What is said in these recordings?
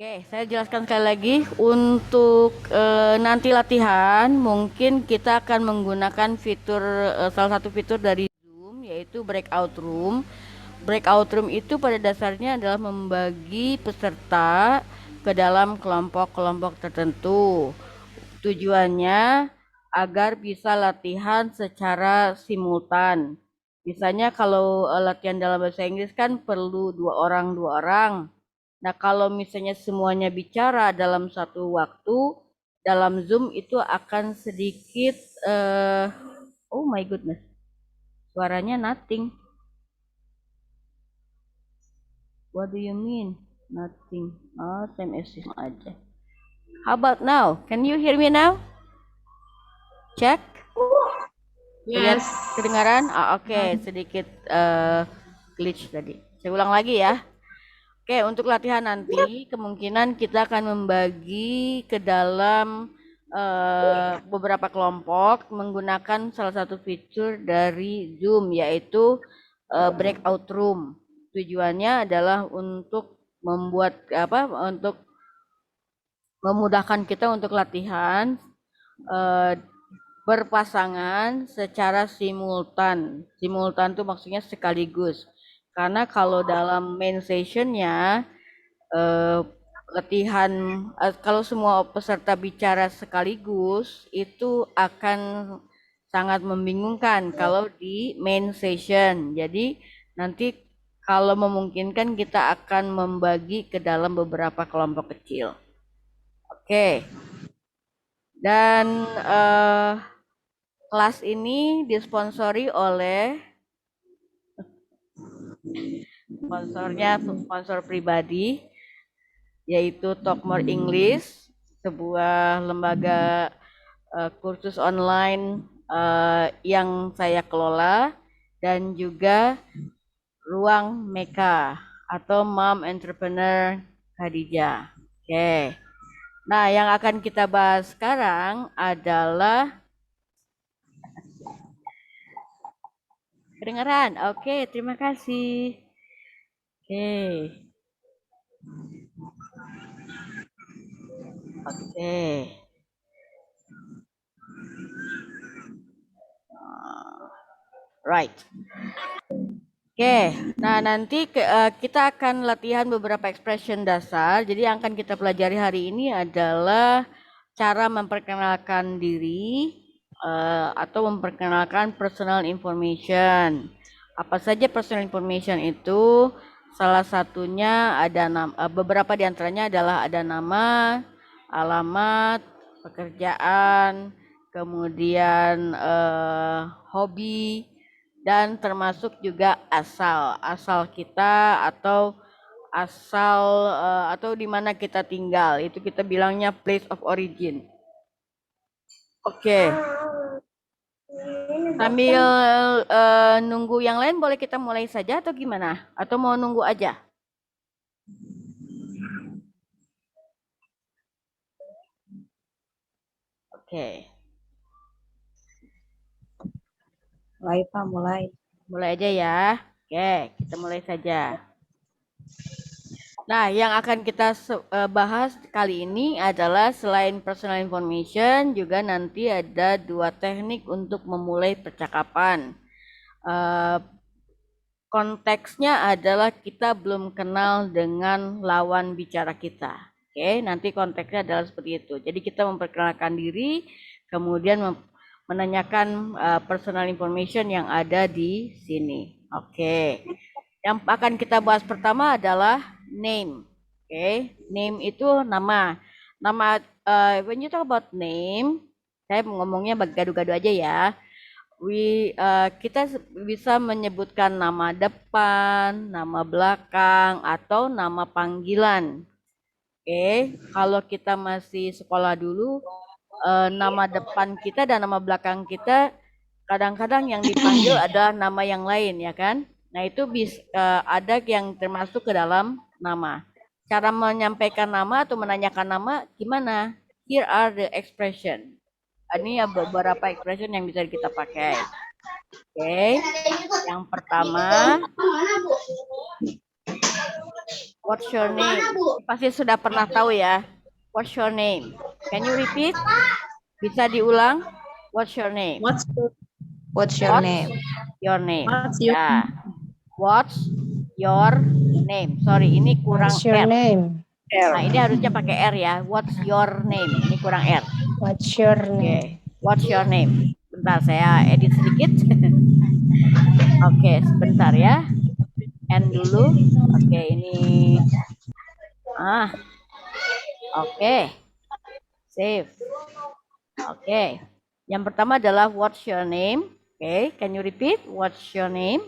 Oke, saya jelaskan sekali lagi untuk nanti latihan mungkin kita akan menggunakan fitur salah satu fitur dari Zoom yaitu breakout room. Breakout room itu pada dasarnya adalah membagi peserta ke dalam kelompok-kelompok tertentu. Tujuannya agar bisa latihan secara simultan. Misalnya kalau latihan dalam bahasa Inggris kan perlu dua orang. Nah, kalau misalnya semuanya bicara dalam satu waktu, dalam Zoom itu akan sedikit, oh my goodness, suaranya nothing. What do you mean? Nothing. Oh, same as aja. How about now? Can you hear me now? Check. Yes. Kedengaran? Oke, sedikit glitch tadi. Saya ulang lagi ya. Oke, untuk latihan nanti kemungkinan kita akan membagi ke dalam beberapa kelompok menggunakan salah satu fitur dari Zoom yaitu breakout room. Tujuannya adalah untuk membuat untuk memudahkan kita untuk latihan eh, berpasangan secara simultan. Simultan itu maksudnya sekaligus. Karena kalau dalam main sessionnya eh, latihan kalau semua peserta bicara sekaligus itu akan sangat membingungkan kalau di main session. Jadi nanti kalau memungkinkan kita akan membagi ke dalam beberapa kelompok kecil. Oke. Dan kelas ini disponsori oleh sponsor pribadi yaitu Talk More English, sebuah lembaga kursus online yang saya kelola, dan juga Ruang Meka atau Mom Entrepreneur Khadijah. Oke. Nah, yang akan kita bahas sekarang adalah kedengaran. Oke, terima kasih. Oke. Oke. Right. Oke, nah nanti kita akan latihan beberapa expression dasar. Jadi yang akan kita pelajari hari ini adalah cara memperkenalkan diri atau memperkenalkan personal information. Apa saja personal information itu? Salah satunya ada beberapa diantaranya adalah ada nama, alamat, pekerjaan, kemudian hobi, dan termasuk juga asal kita atau di mana kita tinggal, itu kita bilangnya place of origin. Oke. Sambil nunggu yang lain, boleh kita mulai saja atau gimana? Atau mau nunggu aja? Oke. Mulai, Pak, mulai. Mulai aja ya. Oke, kita mulai saja. Nah, yang akan kita bahas kali ini adalah selain personal information, juga nanti ada dua teknik untuk memulai percakapan. Konteksnya adalah kita belum kenal dengan lawan bicara kita. Oke, nanti konteksnya adalah seperti itu. Jadi kita memperkenalkan diri, kemudian menanyakan personal information yang ada di sini. Oke. Yang akan kita bahas pertama adalah name. Oke, name itu nama. Nama when you talk about name, saya ngomongnya gado-gado aja ya. Kita bisa menyebutkan nama depan, nama belakang, atau nama panggilan. Oke, kalau kita masih sekolah dulu, nama depan kita dan nama belakang kita kadang-kadang yang dipanggil ada nama yang lain, ya kan? Nah, itu ada yang termasuk ke dalam nama. Cara menyampaikan nama atau menanyakan nama gimana? Here are the expression. Ini ya beberapa expression yang bisa kita pakai. Oke, yang pertama, What's your name? Pasti sudah pernah tahu ya. What's your name? Can you repeat? Bisa diulang? What's your name? What's your What's name? your name? What's your Ya. What's your name? Sorry, ini kurang What's your R. name? Nah, ini harusnya pakai R ya. What's your name? Ini kurang R. What's your Oke. name? What's your name? Bentar, saya edit sedikit. Oke, sebentar ya. End dulu. Oke, ini. Oke. Save. Oke. Yang pertama adalah what's your name? Oke, can you repeat? What's your name?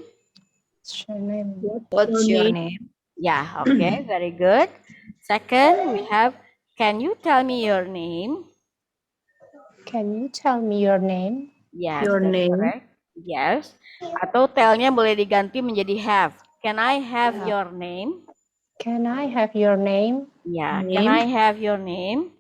What's your name? What's your name? Yeah, okay, very good. Second, we have, can you tell me your name? Can you tell me your name? Yes, Your that's name. correct. Yes. Atau tell-nya boleh diganti menjadi have. Can I have your name? Can I have your name? Yeah, can I have your name?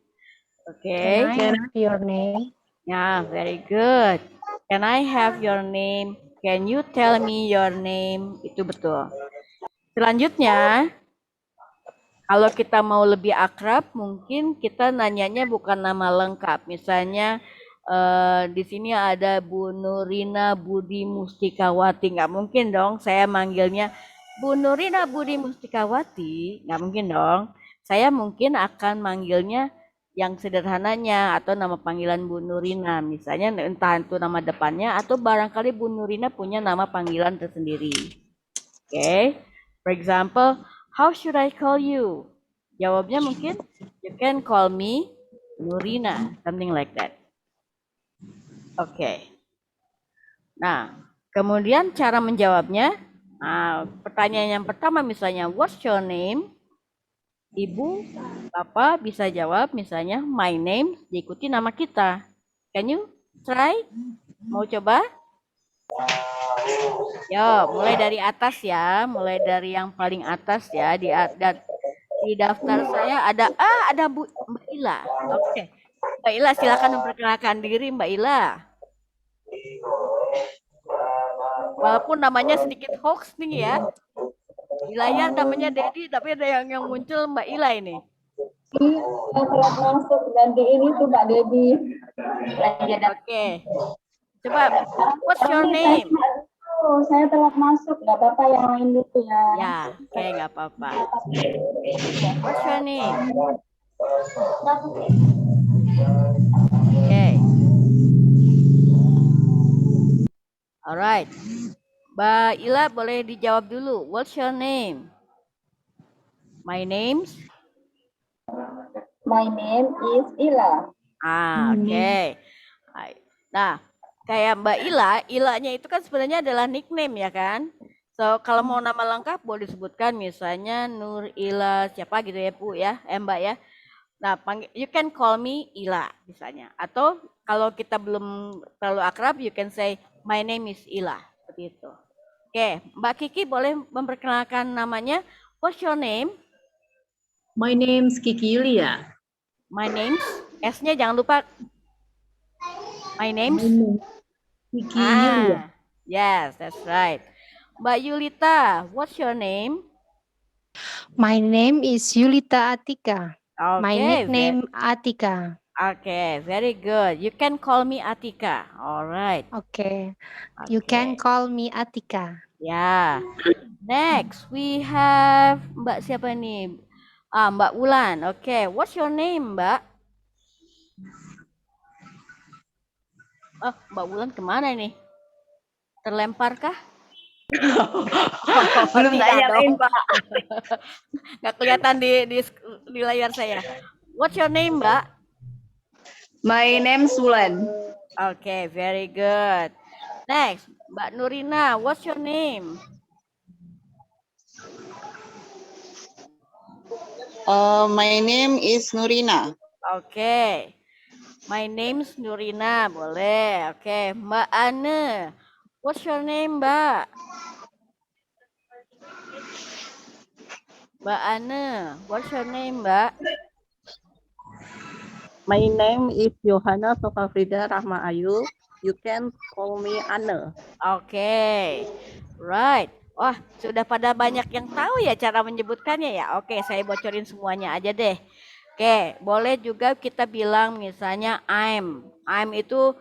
Okay. Can I have your name? Yeah, very good. Can I have your name? Can you tell me your name? Itu betul. Selanjutnya, kalau kita mau lebih akrab, mungkin kita nanyanya bukan nama lengkap. Misalnya di sini ada Bu Nurina Budi Mustikawati. Nggak mungkin dong saya manggilnya Bu Nurina Budi Mustikawati. Nggak mungkin dong. Saya mungkin akan manggilnya yang sederhananya atau nama panggilan Bu Nurina. Misalnya entah itu nama depannya atau barangkali Bu Nurina punya nama panggilan tersendiri. Oke. For example, how should I call you? Jawabnya mungkin, you can call me Nurina, something like that. Oke. Nah, kemudian cara menjawabnya, pertanyaan yang pertama misalnya, what's your name? Ibu, Bapak bisa jawab misalnya, my name, diikuti nama kita. Can you try? Mau coba? Yo, mulai dari atas ya, mulai dari yang paling atas ya. Di daftar saya ada Mbak Ila. Oke, Mbak Ila silakan memperkenalkan diri Mbak Ila. Walaupun namanya sedikit hoax nih ya. Di layar namanya Dedi, tapi ada yang muncul Mbak Ila ini. Yang telah masuk ganti ini tuh Mbak Dedi. Oke. Coba, what's your name? Saya telah masuk, nggak apa-apa yang lain dulu ya. Ya, oke, nggak apa-apa. What's your name? Oke. Alright. Mbak Ila boleh dijawab dulu. What's your name? My name's? My name is Ila. Oke. Nah, kayak Mbak Ila, Ilanya itu kan sebenarnya adalah nickname ya kan? So, kalau mau nama lengkap boleh disebutkan misalnya Nur Ila siapa gitu ya Bu ya, Mbak ya. Nah, you can call me Ila misalnya. Atau kalau kita belum terlalu akrab, you can say my name is Ila. Seperti itu. Oke, Mbak Kiki boleh memperkenalkan namanya. What's your name? My name's Kiki Yulia. My name's S-nya jangan lupa. My name's Kiki Yulia. Yes, that's right. Mbak Yulita, what's your name? My name is Yulita Atika. Okay, My nickname Atika. Okay, very good. You can call me Atika. All right. Okay. You can call me Atika. Ya. Next, we have Mbak siapa nih? Mbak Wulan. Okay, what's your name, Mbak? Oh, Mbak Wulan kemana nih? Terlemparkah? Belum tanyain, Pak. Nggak kelihatan di layar saya. What's your name, Mbak? My name's Wulan. Okay, very good. Next, Mbak Nurina, what's your name? My name is Nurina. Okay. My name's Nurina, boleh. Oke, Mbak Ane. What's your name, Mbak? Mbak Ane, what's your name, Mbak? My name is Johanna Sofafrida Rahma Ayu. You can call me Anne. Okay. Right. Wah, sudah pada banyak yang tahu ya cara menyebutkannya ya. Oke, saya bocorin semuanya aja deh. Oke, boleh juga kita bilang misalnya I'm. I'm itu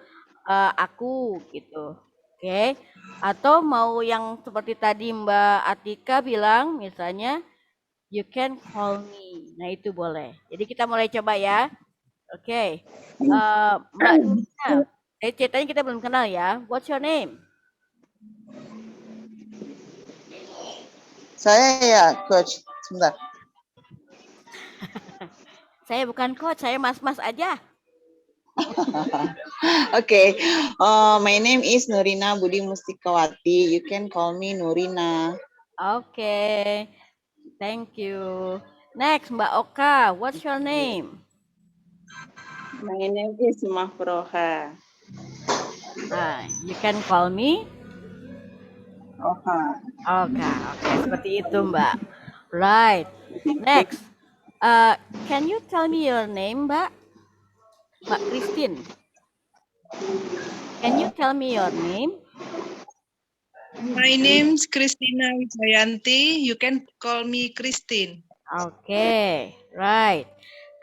aku gitu. Oke. Atau mau yang seperti tadi Mbak Atika bilang misalnya you can call me. Nah, itu boleh. Jadi kita mulai coba ya. Oke. Mbak Nurina, ceritanya kita belum kenal ya. What's your name? Saya ya, Coach. Sebentar. Saya bukan coach, saya mas-mas aja. Okay. My name is Nurina Budi Mustikawati. You can call me Nurina. Oke, thank you. Next, Mbak Oka, what's your name? My name is Mahproha. You can call me Oha. Oka. Oke, seperti itu, Mbak. Right. Next, can you tell me your name, Mbak? Mbak Christine. Can you tell me your name? My name's Christina Wijayanti. You can call me Christine. Oke, right.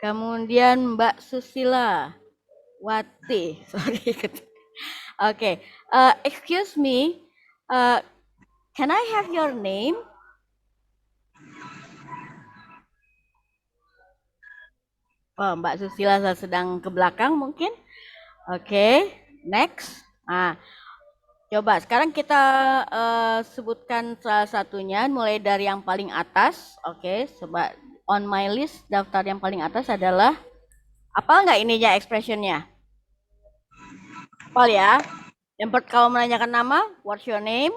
Kemudian Mbak Susila Wati, sorry. Oke, excuse me, can I have your name? Oh, Mbak Susila sedang ke belakang mungkin. Oke, next. Nah, coba sekarang kita sebutkan salah satunya mulai dari yang paling atas. Oke, coba on my list daftar yang paling atas adalah apa nggak ininya expressionnya? Apal ya. Yang kalau menanyakan nama, what's your name?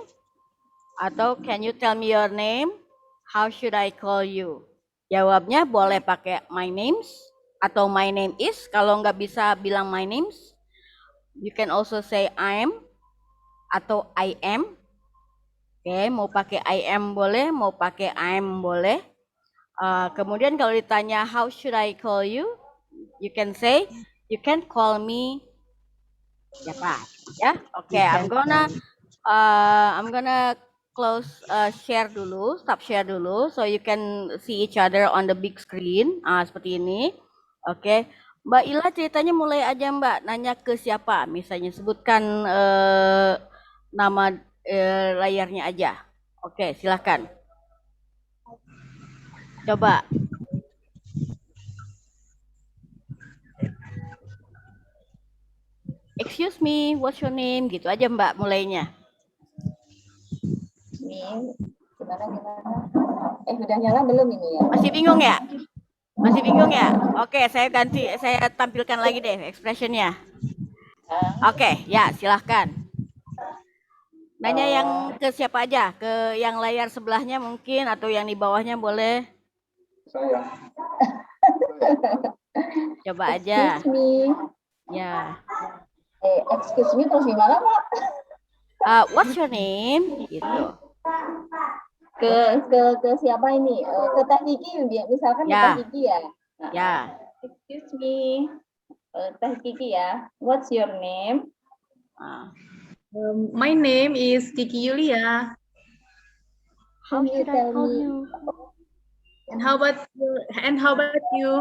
Atau can you tell me your name? How should I call you? Jawabnya boleh pakai my names atau my name is. Kalau nggak bisa bilang my names, you can also say I am atau I am. Oke, mau pakai I am boleh, mau pakai I am boleh. Kemudian kalau ditanya how should I call you, you can say you can call me siapa ya. Oke, I'm gonna close share dulu, stop share dulu, so you can see each other on the big screen. Seperti ini. Oke, Mbak Ila ceritanya mulai aja Mbak, nanya ke siapa, misalnya sebutkan nama layarnya aja. Oke, silahkan. Coba. Excuse me, what's your name? Gitu aja Mbak mulainya. Ini gimana? Udah nyala belum ini ya? Masih bingung ya? Masih bingung ya? Oke, saya tampilkan lagi deh expressionnya. Oke, ya silahkan. Nanya yang ke siapa aja? Ke yang layar sebelahnya mungkin atau yang di bawahnya boleh? Saya. Coba aja. Excuse me. Ya. Excuse me terus gimana Pak? What's your name? Gitu. Ke siapa ini? Ke Teh Kiki misalkan ke Ya. Teh Kiki ya. Ya. Excuse me. Teh Kiki ya. What's your name? My name is Kiki Yulia. How should I call you? And how about you?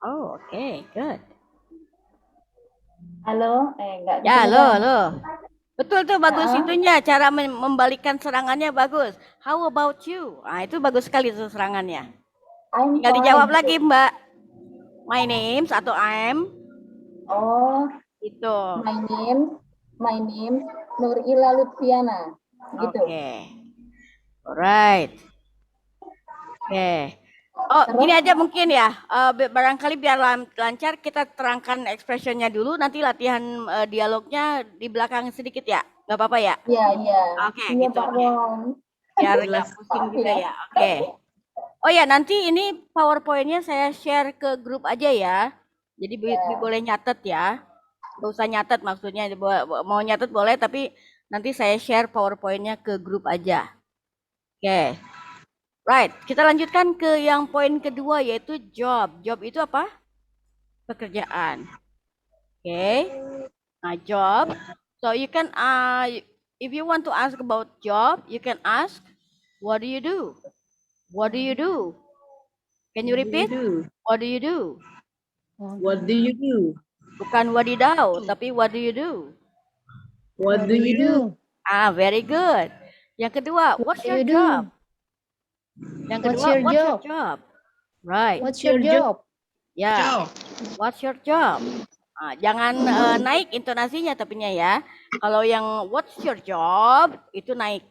Oh, okay, good. Halo, enggak. Ya, halo. Betul tuh, bagus itunya. Cara membalikan serangannya bagus. How about you? Itu bagus sekali tuh serangannya. Tinggal dijawab lagi, Mbak. My name atau I'm. Oh, itu. My name Nurila Lutfiana. Gitu. Oke. Alright. Oke. Oh, gini aja mungkin ya. Barangkali biar lancar kita terangkan expressionnya dulu. Nanti latihan dialognya di belakang sedikit ya. Gak apa-apa ya? Iya. Oke, gitu. Biar nggak pusing juga ya. Oke. Oh ya, nanti ini PowerPoint-nya saya share ke grup aja ya. Jadi boleh nyatet ya. Gak usah nyatet maksudnya. Mau nyatet boleh, tapi nanti saya share PowerPoint-nya ke grup aja. Oke. Right, kita lanjutkan ke yang poin kedua yaitu job. Job itu apa? Pekerjaan. Oke. Nah, job. So you can if you want to ask about job, you can ask, what do you do? What do you do? Can you repeat? What do you do? What do you do? Bukan wadidaw, tapi what do you do? What do you do? Ah, very good. Yang kedua, what's do your you do? job? Yang What's kedua, your what's your job? job? Right. What's your job? Ya, Job. what's your job? Ah, jangan naik intonasinya tapinya ya. Kalau yang what's your job itu naik.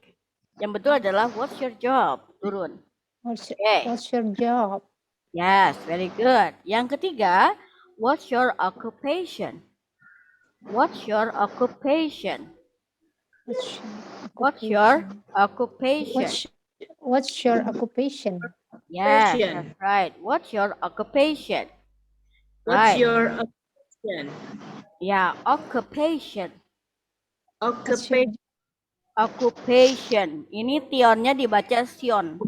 Yang betul adalah what's your job? Turun. Okay. What's your job? Yes, very good. Yang ketiga, what's your occupation? What's your occupation? What's your occupation? What's your occupation? Yes, Occupation. that's right. What's your occupation? What's Right. your occupation? Yeah, occupation. Occupation. Occupation. Ini tionnya dibaca sion.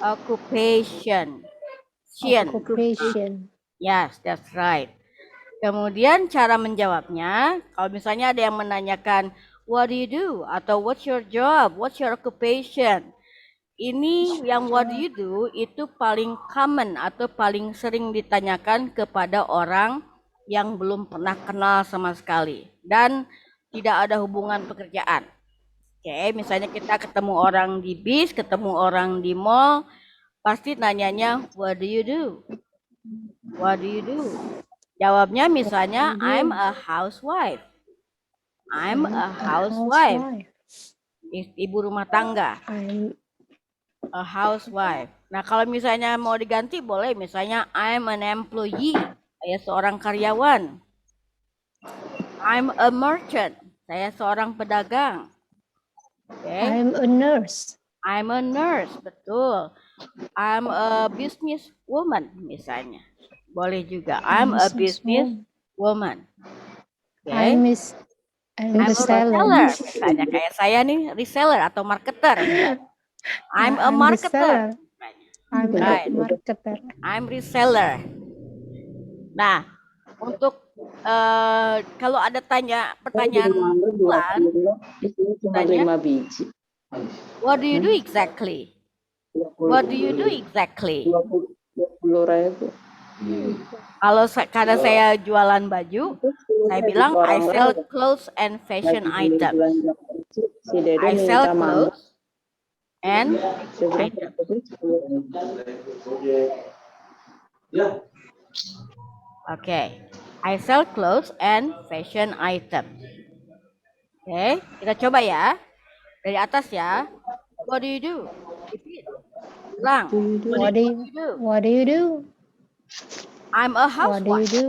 Occupation. Sion. Occupation. Yes, that's right. Kemudian cara menjawabnya, kalau misalnya ada yang menanyakan, what do you do? Atau what's your job? What's your occupation? Ini yang what do you do itu paling common atau paling sering ditanyakan kepada orang yang belum pernah kenal sama sekali dan tidak ada hubungan pekerjaan. Oke, misalnya kita ketemu orang di bis, ketemu orang di mall, pasti nanyanya what do you do? What do you do? Jawabnya misalnya I'm a housewife. I'm a housewife. Ibu rumah tangga. I'm A housewife. Nah, kalau misalnya mau diganti boleh misalnya I'm an employee, saya seorang karyawan. I'm a merchant, saya seorang pedagang. Okay. I'm a nurse. I'm a nurse, betul. I'm a business woman misalnya. Boleh juga. I'm a business woman. Okay. I'm I'm a a reseller. reseller. Misalnya kayak saya nih reseller atau marketer. I'm a marketer. I'm Right. a marketer. I'm reseller. Nah, untuk kalau ada pertanyaan ulang, tanya, what do you do exactly? What do you do exactly? Kalau karena saya jualan baju, saya bilang I sell clothes and fashion items. I sell clothes and items. Okay, I sell clothes and fashion items. Oke, kita coba ya. Dari atas ya. What do you do? Ulang. What do you do? What do you do? I'm a What do you housewife. do?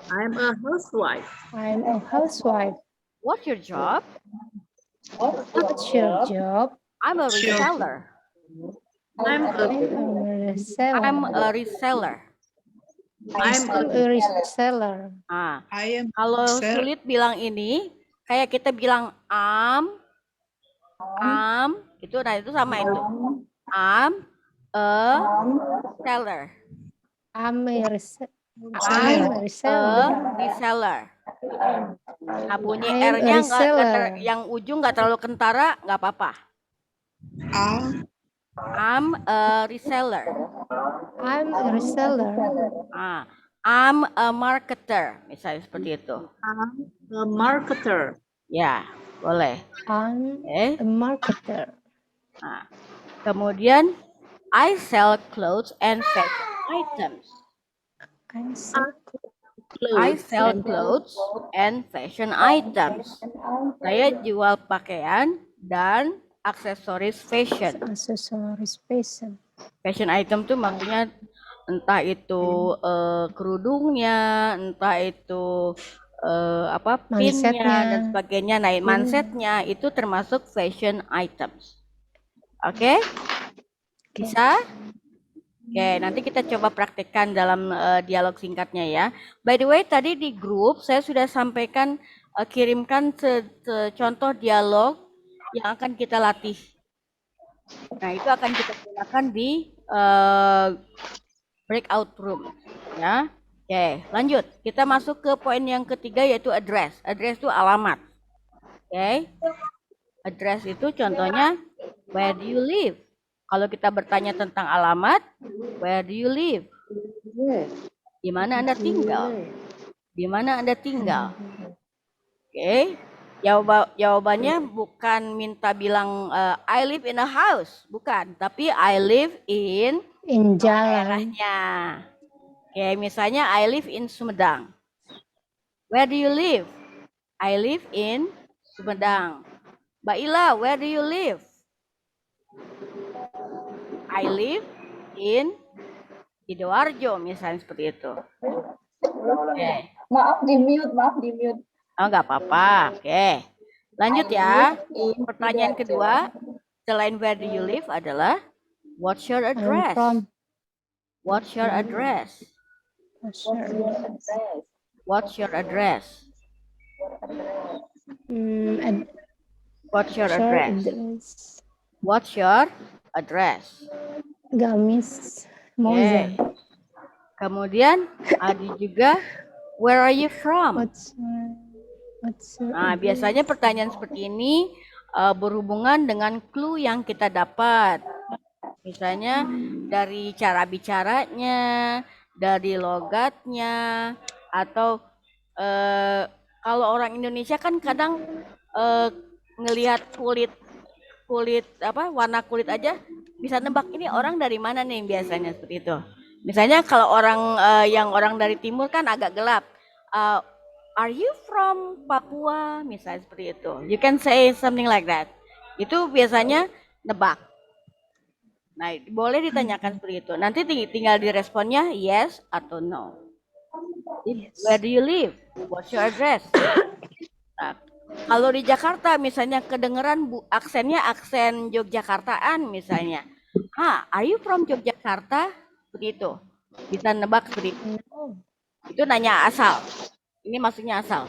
I'm a housewife. I'm a housewife. What's your job? What's your job? I'm a reseller. I'm a I'm a reseller. I'm a reseller. Ah, I am kalau reseller. sulit bilang ini, kayak kita bilang itu, nah itu sama itu. I'm a seller. I'm a I'm a reseller. reseller. Nah, bunyi I'm a R-nya reseller. yang ujung nggak terlalu kentara, nggak apa-apa. I'm a reseller. I'm a reseller. Ah, I'm a marketer, misalnya seperti itu. I'm a marketer. Ya, boleh. I'm Oke. a marketer. Nah, kemudian I sell clothes and fashion items. I sell clothes and fashion items. Saya jual pakaian dan aksesoris fashion. Aksesoris fashion. Fashion item tuh maksudnya entah itu kerudungnya, entah itu pinnya Mansetnya. dan sebagainya. Nah, mansetnya itu termasuk fashion items. Oke? Bisa? Oke, nanti kita coba praktekkan dalam dialog singkatnya ya. By the way, tadi di grup saya sudah sampaikan, kirimkan contoh dialog yang akan kita latih. Nah, itu akan kita gunakan di breakout room. Ya. Oke, lanjut. Kita masuk ke poin yang ketiga yaitu address. Address itu alamat. Oke. Address itu contohnya where do you live? Kalau kita bertanya tentang alamat, where do you live? Di mana Anda tinggal? Di mana Anda tinggal? Oke. Jawabannya bukan minta bilang I live in a house, bukan, tapi I live in In jalan. daerahnya. Oke, misalnya I live in Sumedang. Where do you live? I live in Sumedang. Mbak Ila, where do you live? I live in Sidoarjo, misalnya seperti itu. Oke. Maaf di mute, maaf di mute. Oh, nggak apa-apa. Oke. Lanjut ya. Pertanyaan kedua, selain where do you live adalah what's your I'm address? from. What's your address? What's your address? What's your address? What's your address? Gamis Oke. Moza. Kemudian ada juga where are you from? What's your Nah, address? biasanya pertanyaan seperti ini berhubungan dengan clue yang kita dapat. Misalnya dari cara bicaranya, dari logatnya, atau kalau orang Indonesia kan kadang ngelihat kulit warna kulit aja bisa nebak ini orang dari mana nih, biasanya seperti itu. Misalnya kalau yang orang dari timur kan agak gelap. Are you from Papua? Misalnya seperti itu. You can say something like that. Itu biasanya nebak. Nah, boleh ditanyakan seperti itu. Nanti tinggal diresponnya yes atau no. Where do you live? What's your address? Nah, kalau di Jakarta misalnya kedengeran aksennya aksen Yogyakartaan misalnya. Are you from Yogyakarta? Seperti itu. Bisa nebak seperti itu. Itu nanya asal. Ini maksudnya asal.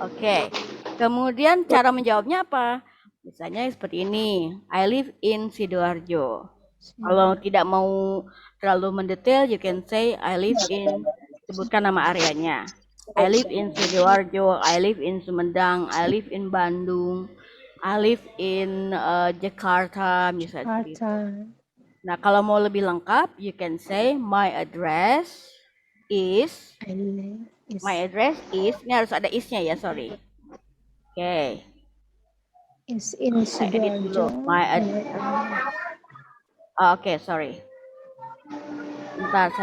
Oke. Kemudian cara menjawabnya apa? Misalnya seperti ini. I live in Sidoarjo. Kalau tidak mau terlalu mendetail, you can say I live in, sebutkan nama areanya. I live in Sidoarjo, I live in Sumedang, I live in Bandung, I live in Jakarta, misalnya seperti itu. Nah, kalau mau lebih lengkap, you can say my address is, ini harus ada isnya ya, sorry. Oke. Is in Sidoarjo. Oke, sorry. Bentar,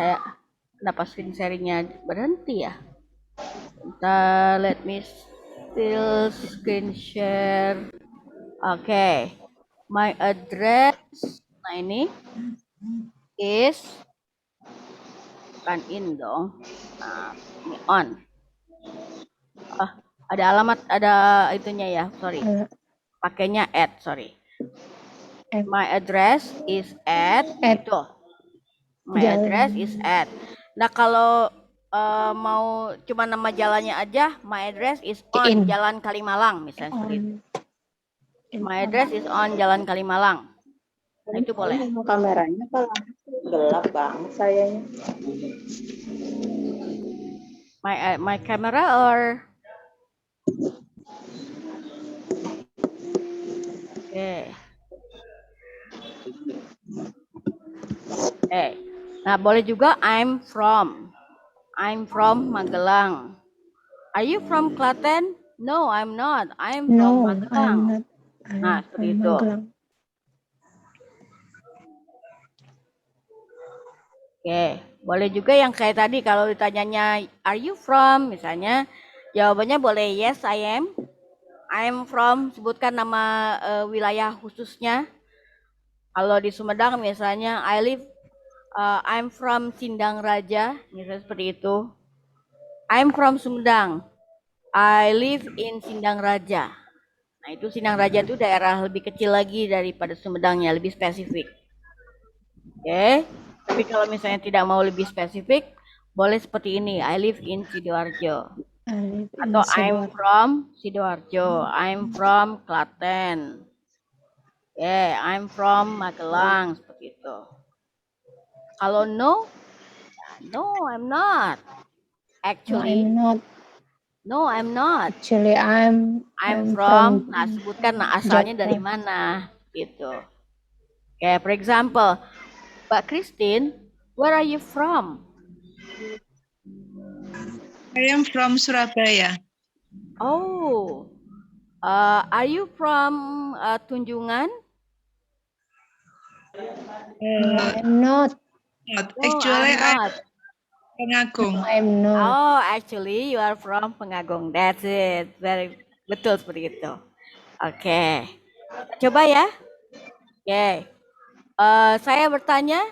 kenapa screen sharingnya berhenti ya? Bentar, let me still screen share. Oke. My address, nah ini is, bukan in dong. Nah, ini on. Ada alamat, ada itunya ya, sorry. Pakainya at, sorry. My address is at. Itu. My address is at. Nah, kalau mau cuma nama jalannya aja, my address is on Jalan Kalimalang, misalnya seperti itu. My address is on Jalan Kalimalang. Nah, itu boleh. Kameranya kalau gelap banget sayanya. My camera or Nah, boleh juga I'm from Magelang. Are you from Klaten? No, I'm not. I'm from Magelang. Nah, seperti itu. Oke, boleh juga yang kayak tadi kalau ditanyanya are you from, misalnya jawabannya boleh yes I am. I'm from, sebutkan nama wilayah khususnya. Kalau di Sumedang misalnya I'm from Sindang Raja, misalnya seperti itu. I'm from Sumedang. I live in Sindang Raja. Nah, itu Sindang Raja itu daerah lebih kecil lagi daripada Sumedangnya, lebih spesifik. Oke. Tapi kalau misalnya tidak mau lebih spesifik, boleh seperti ini. I live in Sidoarjo. Atau I'm from Sidoarjo. I'm from Klaten. I'm from Magelang, seperti itu. Kalau no, I'm not. Actually, I'm not. No, I'm not. Actually, I'm I'm from. Nah, sebutkan nah asalnya dari Jakarta. mana gitu. Kayak for example, Mbak Christine, where are you from? I am from Surabaya. Oh, are you from Tunjungan? No, I'm not. Not. No, Actually, I'm I'm not. Pengagung. I'm not. Oh, actually you are from Pengagung. That's it. Very betul seperti itu. Oke. Coba ya. Oke. Saya bertanya,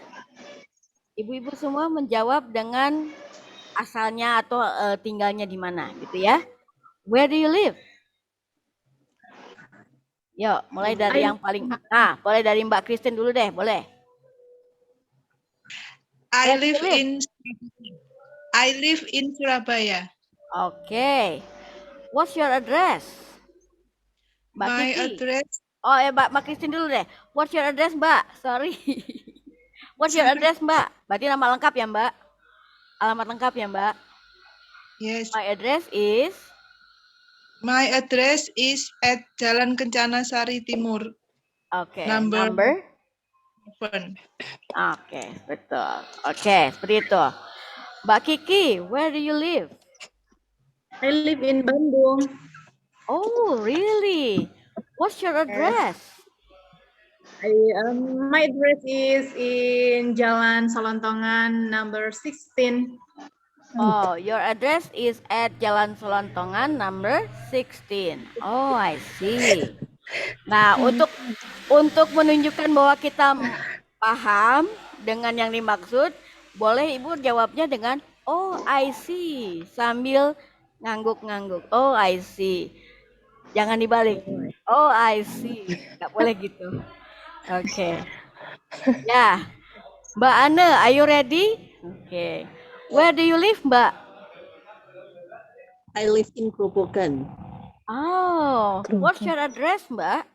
ibu-ibu semua menjawab dengan asalnya atau tinggalnya di mana gitu ya. Where do you live? Yuk, mulai dari yang paling boleh dari Mbak Christine dulu deh, boleh. I Where do you live live? in I live in Surabaya. Oke. What's your address? Mbak My Kiki. address Oh ya Mbak Christine dulu deh. What's your address Mbak? Sorry. What's your address Mbak? Berarti nama lengkap ya Mbak? Alamat lengkap ya Mbak? yes. My address is at Jalan Kencana Sari Timur. Oke. Number? Oke, betul. Oke, seperti itu. Mbak Kiki, where do you live? I live in Bandung. Oh, really? What's your address? My address is in Jalan Solontongan number 16. Oh, your address is at Jalan Selontongan number 16. Oh, I see. Nah, untuk menunjukkan bahwa kita paham dengan yang dimaksud, boleh Ibu jawabnya dengan oh, I see sambil ngangguk-ngangguk. Oh, I see. Jangan dibalik. Oh, I see. Nggak boleh gitu. Oke. Ya, Mbak Ane, are you ready? Oke. Where do you live, Mbak? I live in Grobogan. Oh, what's your address, Mbak?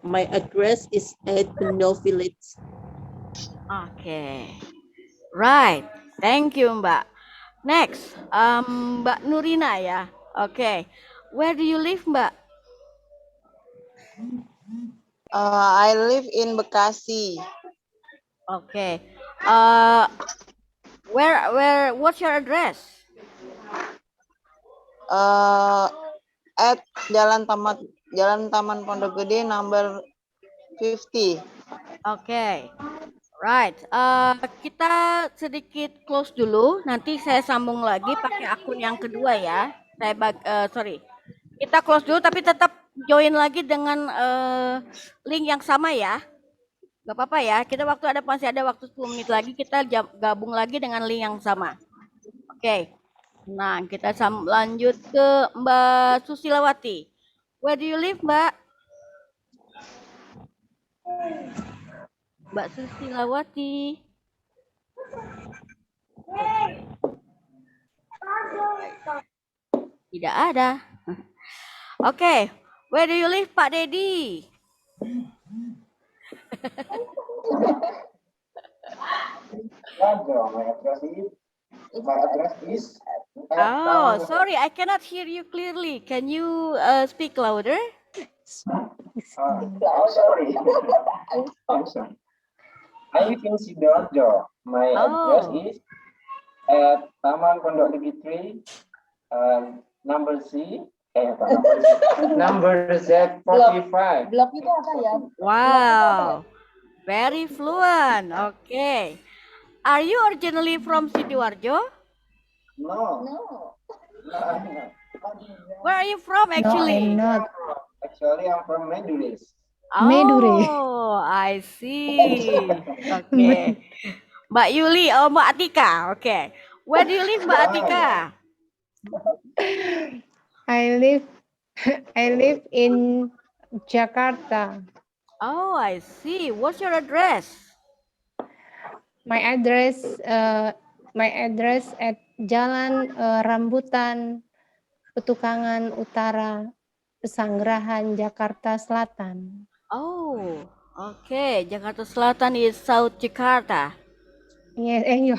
My address is at Bendel Village. Oke. Right. Thank you, Mbak. Next, Mbak Nurina ya. Oke. Where do you live, Mbak? I live in Bekasi. Oke. What's your address? At Jalan Taman Pondok Gede number 50. Oke. Right. Kita sedikit close dulu. Nanti saya sambung lagi pakai akun yang kedua ya. Sorry. Kita close dulu tapi tetap join lagi dengan link yang sama ya. Gak apa-apa ya. Kita masih ada waktu 10 menit lagi. Kita gabung lagi dengan link yang sama. Oke. Nah, kita lanjut ke Mbak Susilawati. Where do you live, Mbak? Mbak Susilawati. Tidak ada. Oke. Where do you live, Pak Dedi? My address is. Oh, sorry, I cannot hear you clearly. Can you speak louder? Sorry. I'm sorry. I live in Sidoarjo. My address is at Taman Pondok Gede 3, number C. Number Z45. Blog itu apa ya? Wow, very fluent. Okay. Are you originally from Sidoarjo? No. Where are you from actually? No, I'm not. Actually, I'm from Maduris. Meduri. Oh, I see. Okay. Mbak Yuli, Mbak Atika. Okay. Where do you live, Mbak Atika? I live in Jakarta. Oh, I see. What's your address? My address at Jalan Rambutan, Petukangan Utara, Pesanggerahan, Jakarta Selatan. Oh, okay. Jakarta Selatan is South Jakarta. Yes, and you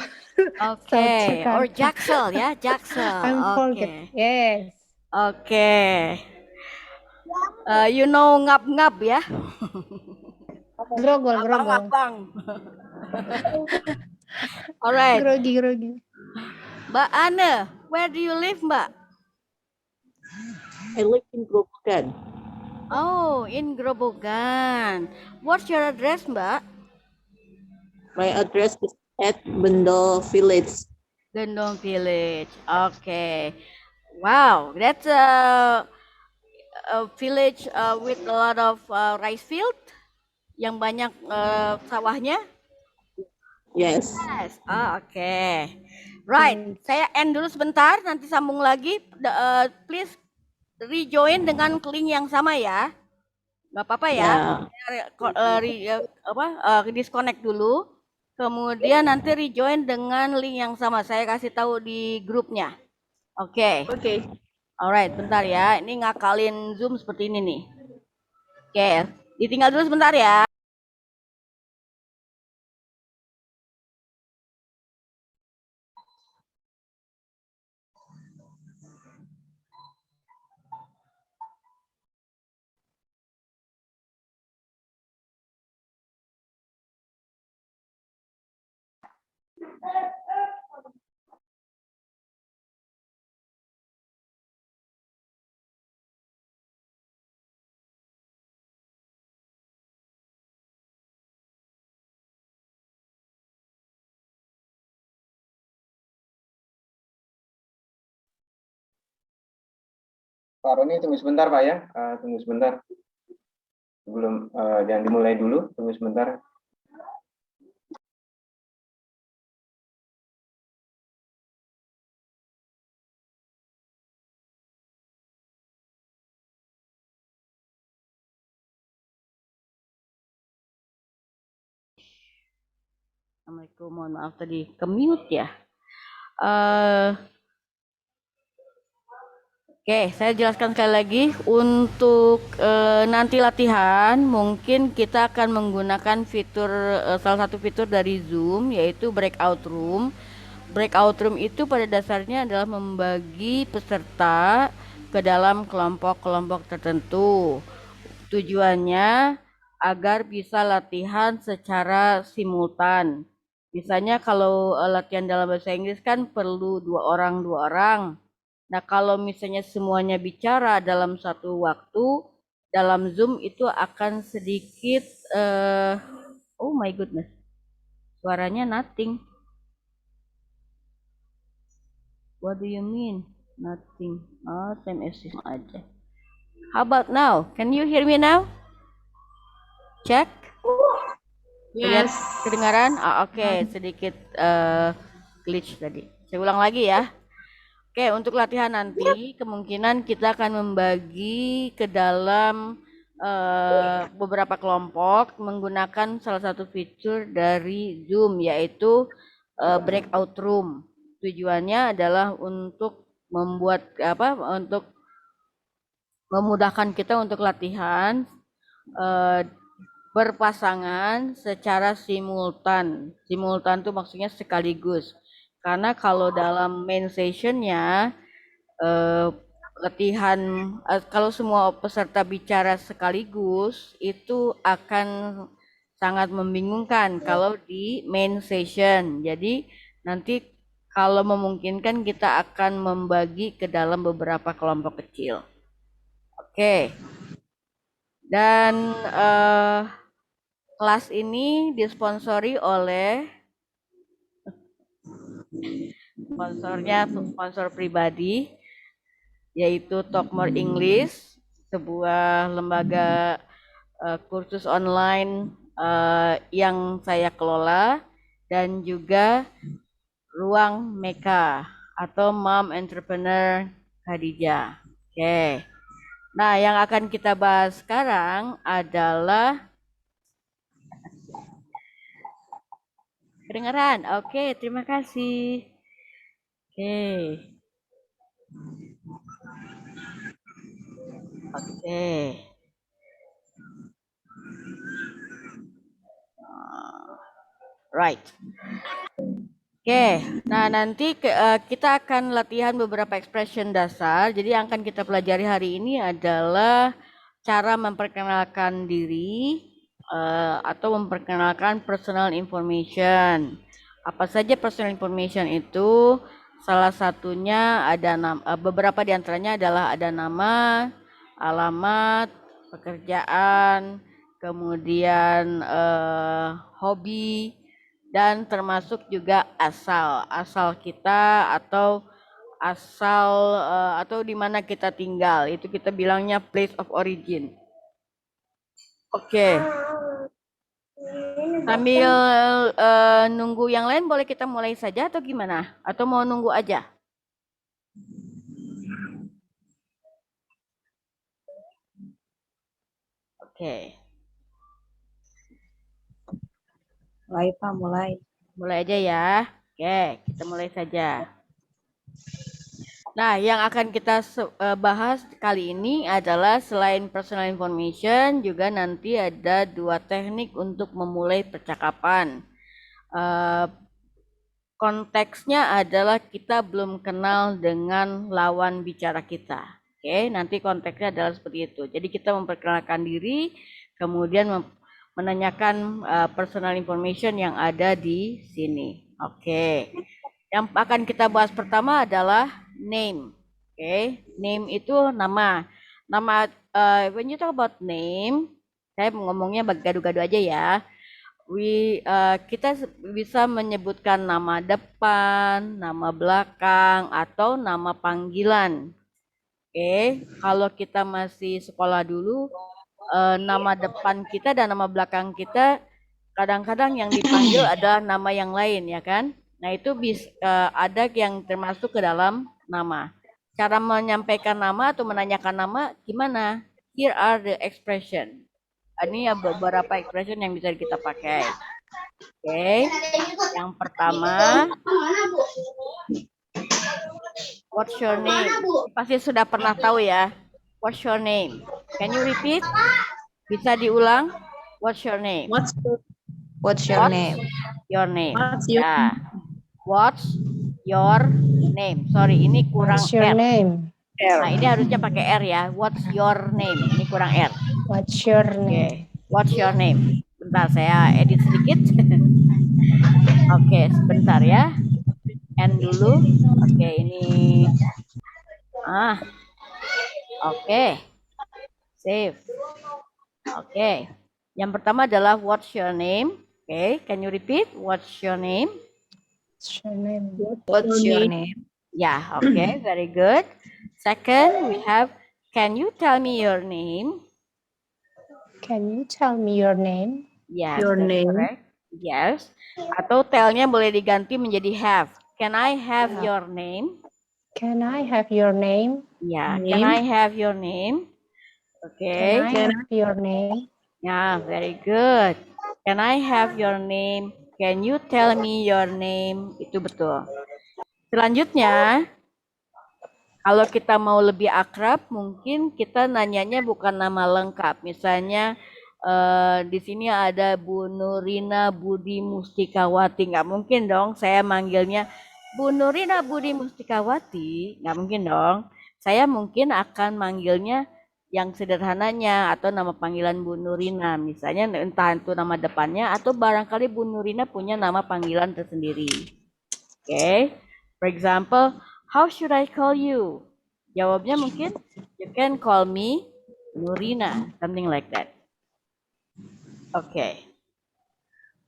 South Oke, or Jakarta. Jaksel ya, Jaksel. I'm Oke. forget. Yes. Oke. You know ngap-ngap ya? Grogol, grogol. Abang-abang. Alright. Grogi, grogi. Mbak Anne, where do you live, Mbak? I live in Grobogan. Oh, in Grobogan. What's your address, Mbak? My address is at Bendol Village. Gendong Village. Okay. Wow, that's a village with a lot of rice field yang banyak sawahnya. Yes. Yes. Oke. Right. Saya end dulu sebentar, nanti sambung lagi. Please rejoin dengan link yang sama ya. Nggak apa-apa ya. Disconnect dulu. Kemudian nanti rejoin dengan link yang sama. Saya kasih tahu di grupnya. Oke. Oke. Alright, bentar ya. Ini ngakalin Zoom seperti ini nih. Oke, ditinggal dulu sebentar ya. Pak Roni, tunggu sebentar Pak ya, tunggu sebentar. Sebelum jangan dimulai dulu, tunggu sebentar. Assalamualaikum, mohon maaf tadi ke-mute ya. Oke, saya jelaskan sekali lagi. Untuk nanti latihan, mungkin kita akan menggunakan fitur salah satu fitur dari Zoom, yaitu breakout room. Breakout room itu pada dasarnya adalah membagi peserta ke dalam kelompok-kelompok tertentu. Tujuannya agar bisa latihan secara simultan. Misalnya kalau latihan dalam bahasa Inggris kan perlu dua orang. Nah, kalau misalnya semuanya bicara dalam satu waktu, dalam Zoom itu akan sedikit, oh my goodness, suaranya nothing. What do you mean? Nothing. Oh, time assist aja. How about now? Can you hear me now? Check. Yes. Kedengaran? Oke, sedikit glitch tadi. Saya ulang lagi ya. Oke, untuk latihan nanti kemungkinan kita akan membagi ke dalam beberapa kelompok menggunakan salah satu fitur dari Zoom, yaitu breakout room. Tujuannya adalah untuk membuat untuk memudahkan kita untuk latihan berpasangan secara simultan. Simultan itu maksudnya sekaligus. Karena kalau dalam main sessionnya latihan kalau semua peserta bicara sekaligus itu akan sangat membingungkan kalau di main session. Jadi nanti kalau memungkinkan kita akan membagi ke dalam beberapa kelompok kecil. Oke. Dan kelas ini disponsori oleh sponsor pribadi, yaitu Talk More English, sebuah lembaga kursus online yang saya kelola, dan juga Ruang Meka atau Mom Entrepreneur Khadijah. Oke. Nah, yang akan kita bahas sekarang adalah kedengaran. Oke, terima kasih. Oke. Right. Oke, nah nanti kita akan latihan beberapa expression dasar. Jadi yang akan kita pelajari hari ini adalah cara memperkenalkan diri atau memperkenalkan personal information. Apa saja personal information itu? Salah satunya ada beberapa di antaranya adalah ada nama, alamat, pekerjaan, kemudian hobi, dan termasuk juga asal kita atau atau di mana kita tinggal, itu kita bilangnya place of origin. Oke. Sambil nunggu yang lain, boleh kita mulai saja atau gimana? Atau mau nunggu aja? Oke. Mulai, Pak, mulai. Mulai aja ya. Oke, kita mulai saja. Nah, yang akan kita bahas kali ini adalah selain personal information, juga nanti ada 2 teknik untuk memulai percakapan. Konteksnya adalah kita belum kenal dengan lawan bicara kita. Oke, nanti konteksnya adalah seperti itu. Jadi kita memperkenalkan diri, kemudian menanyakan personal information yang ada di sini. Oke. Yang akan kita bahas pertama adalah name. Oke, name itu nama. Nama when you talk about name, saya ngomongnya gado-gado aja ya. Kita bisa menyebutkan nama depan, nama belakang, atau nama panggilan. Oke, kalau kita masih sekolah dulu, nama depan kita dan nama belakang kita kadang-kadang yang dipanggil ada nama yang lain, ya kan? Nah, itu ada yang termasuk ke dalam nama. Cara menyampaikan nama atau menanyakan nama gimana? Here are the expression. Ini ya beberapa expression yang bisa kita pakai. Oke, yang pertama, what's your name? Pasti sudah pernah tahu ya. What's your name? Can you repeat? Bisa diulang? What's your name? What's your name? Your name. What's your Ya. What's your name? Sorry, ini kurang What's your R. name? Nah, ini harusnya pakai R ya. What's your name? Ini kurang R. What's your Oke. name? What's your name? Bentar, saya edit sedikit. Oke, sebentar ya. End dulu. Oke, ini. Oke. Save. Oke. Yang pertama adalah what's your name? Oke, can you repeat? What's your name? What's your name? What's your name? Yeah, okay, very good. Second, we have, can you tell me your name? Can you tell me your name? Yes, Your that's name. correct. Yes. Atau tell-nya boleh diganti menjadi have. Can I have your name? Can I have your name? Yeah, can I have your name? Okay. Can I have your name? Yeah, very good. Can I have your name? Can you tell me your name? Itu betul. Selanjutnya, kalau kita mau lebih akrab, mungkin kita nanyanya bukan nama lengkap. Misalnya di sini ada Bu Nurina Budi Mustikawati. Nggak mungkin dong saya manggilnya Bu Nurina Budi Mustikawati. Nggak mungkin dong. Saya mungkin akan manggilnya yang sederhananya atau nama panggilan Bu Nurina. Misalnya entah itu nama depannya atau barangkali Bu Nurina punya nama panggilan tersendiri. Oke. For example, how should I call you? Jawabnya mungkin, you can call me Nurina, something like that. Oke.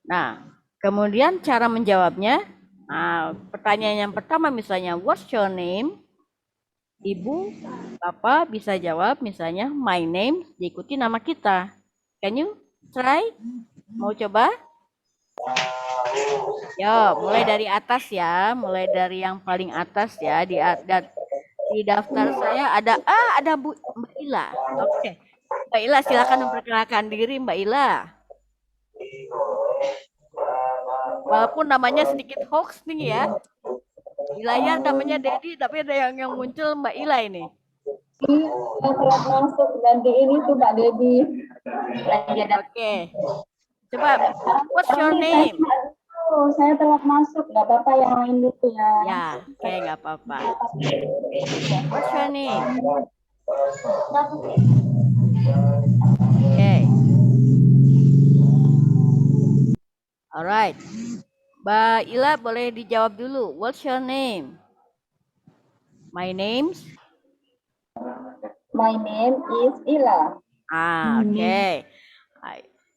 Nah, kemudian cara menjawabnya, pertanyaan yang pertama misalnya, what's your name? Ibu, Bapak bisa jawab misalnya, my name, diikuti nama kita. Can you try? Mau coba? Yo, mulai dari atas ya, mulai dari yang paling atas ya. Di daftar saya ada Mbak Ila. Oke, Mbak Ila silakan memperkenalkan diri Mbak Ila. Walaupun namanya sedikit hoax nih ya. Di layar namanya Dedi, tapi ada yang muncul Mbak Ila ini. Yang telah masuk ganti ini tuh Mbak Dedi. Oke. Coba, what's your name? Oh, saya telat masuk. Nggak apa-apa, yang lain dulu ya. Ya, oke, nggak apa-apa. What's your name? Okay. Alright. Mbak Ila boleh dijawab dulu. What's your name? My name's My name is Ila. Oke.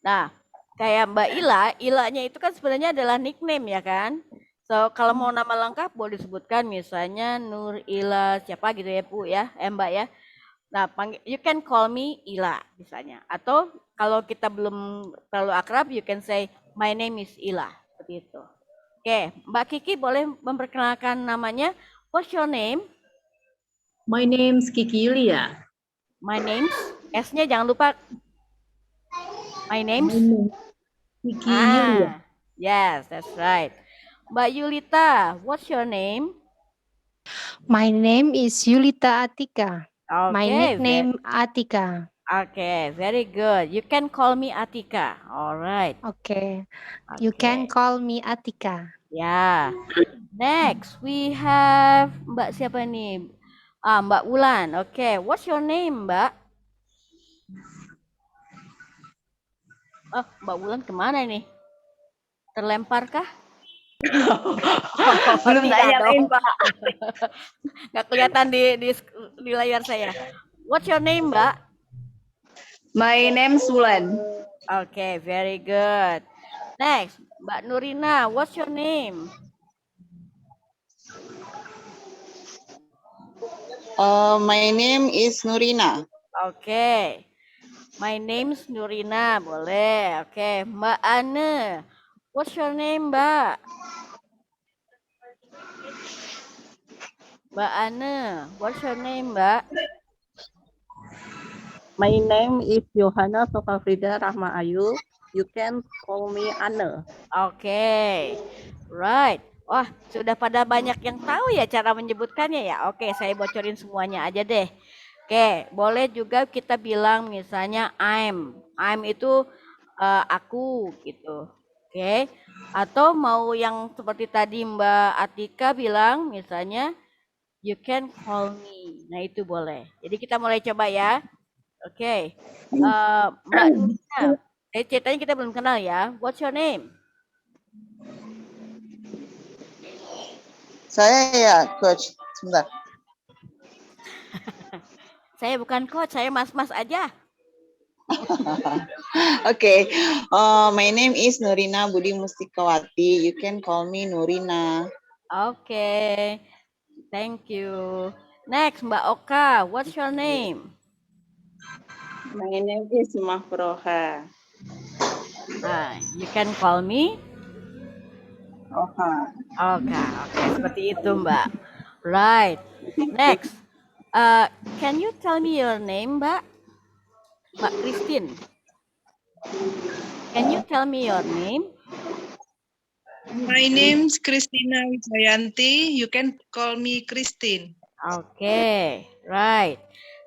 Nah, kayak Mbak Ila, Ilanya itu kan sebenarnya adalah nickname ya kan? So, kalau mau nama lengkap boleh disebutkan misalnya Nur Ila siapa gitu ya Bu ya, Mbak ya. Nah, you can call me Ila misalnya. Atau kalau kita belum terlalu akrab, you can say my name is Ila. Seperti itu. Oke, Mbak Kiki boleh memperkenalkan namanya. What's your name? My name's Kiki Yulia. My name's S-nya jangan lupa. My name's Kiki Yulia. Yes, that's right. Mbak Yulita, what's your name? My name is Yulita Atika. Okay, My nickname Atika. Okay, very good. You can call me Atika. All right. Okay. You can call me Atika. Ya. Next, we have Mbak siapa nih? Mbak Wulan. Okay, what's your name, Mbak? Oh, Mbak Wulan kemana nih? Terlemparkah? Belum Tidak tanyain, dong. Pak. Nggak kelihatan di layar saya. What's your name, Mbak? My name's Wulan. Okay, very good. Next, Mbak Nurina, what's your name? My name is Nurina. Okay. My name's Nurina, boleh. Oke, Mbak Ane. What's your name, Mbak? Mbak Ane, what's your name, Mbak? My name is Johanna Sofafrida Rahma Ayu. You can call me Anne. Oke, right. Wah, sudah pada banyak yang tahu ya cara menyebutkannya ya. Oke, saya bocorin semuanya aja deh. Oke, boleh juga kita bilang misalnya I'm. I'm itu aku gitu. Oke. Atau mau yang seperti tadi Mbak Atika bilang misalnya you can call me. Nah, itu boleh. Jadi kita mulai coba ya. Oke. Mbak Nurina. Ceritanya kita belum kenal ya. What's your name? Saya ya, Coach. Sebentar. Saya bukan coach, saya mas-mas aja. Okay. My name is Nurina Budi Mustikawati. You can call me Nurina. Oke. Thank you. Next, Mbak Oka. What's your name? My name is Mahproha. You can call me Oka. Oka. Oke, seperti itu, Mbak. Right. Next. Can you tell me your name, Mbak? Mbak Christine. Can you tell me your name? My name's Christina Wijayanti. You can call me Christine. Oke, right.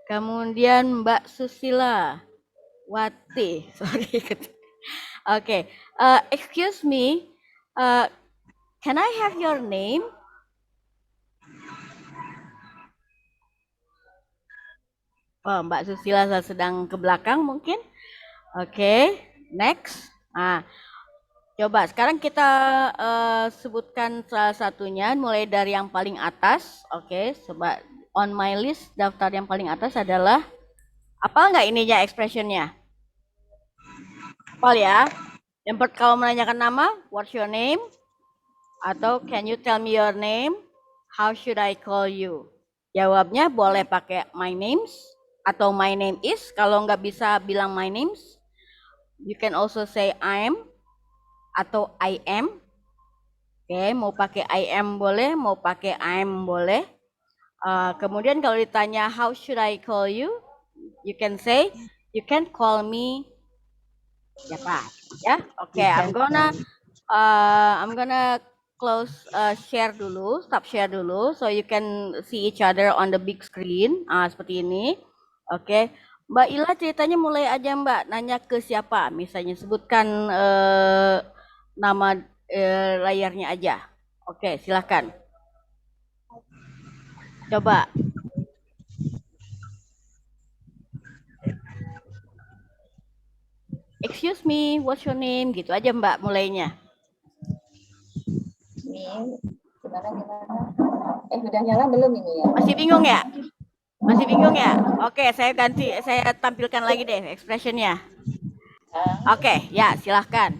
Kemudian Mbak Susila Wati. Sorry. Oke. Excuse me. Can I have your name? Oh, Mbak Susila sedang ke belakang mungkin. Oke, next. Coba sekarang kita sebutkan salah satunya mulai dari yang paling atas. Oke, coba on my list daftar yang paling atas adalah apa nggak ininya expressionnya? Apal ya. Yang kalau menanyakan nama, what's your name? Atau can you tell me your name? How should I call you? Jawabnya boleh pakai my names atau my name is. Kalau nggak bisa bilang my names, you can also say I am atau I am. Oke, mau pakai I am boleh, mau pakai I am boleh. Kemudian kalau ditanya how should I call you, you can say you can call me siapa ya. Oke, I'm gonna close share dulu, stop share dulu, so you can see each other on the big screen. Seperti ini. Oke, Mbak Ila ceritanya mulai aja Mbak, nanya ke siapa, misalnya sebutkan nama layarnya aja. Oke, silakan. Coba. Excuse me, what's your name? Gitu aja Mbak mulainya. Ini gimana? Udah nyala belum ini ya? Masih bingung ya? Masih bingung ya? Oke, saya tampilkan lagi deh expressionnya. Oke, ya silahkan.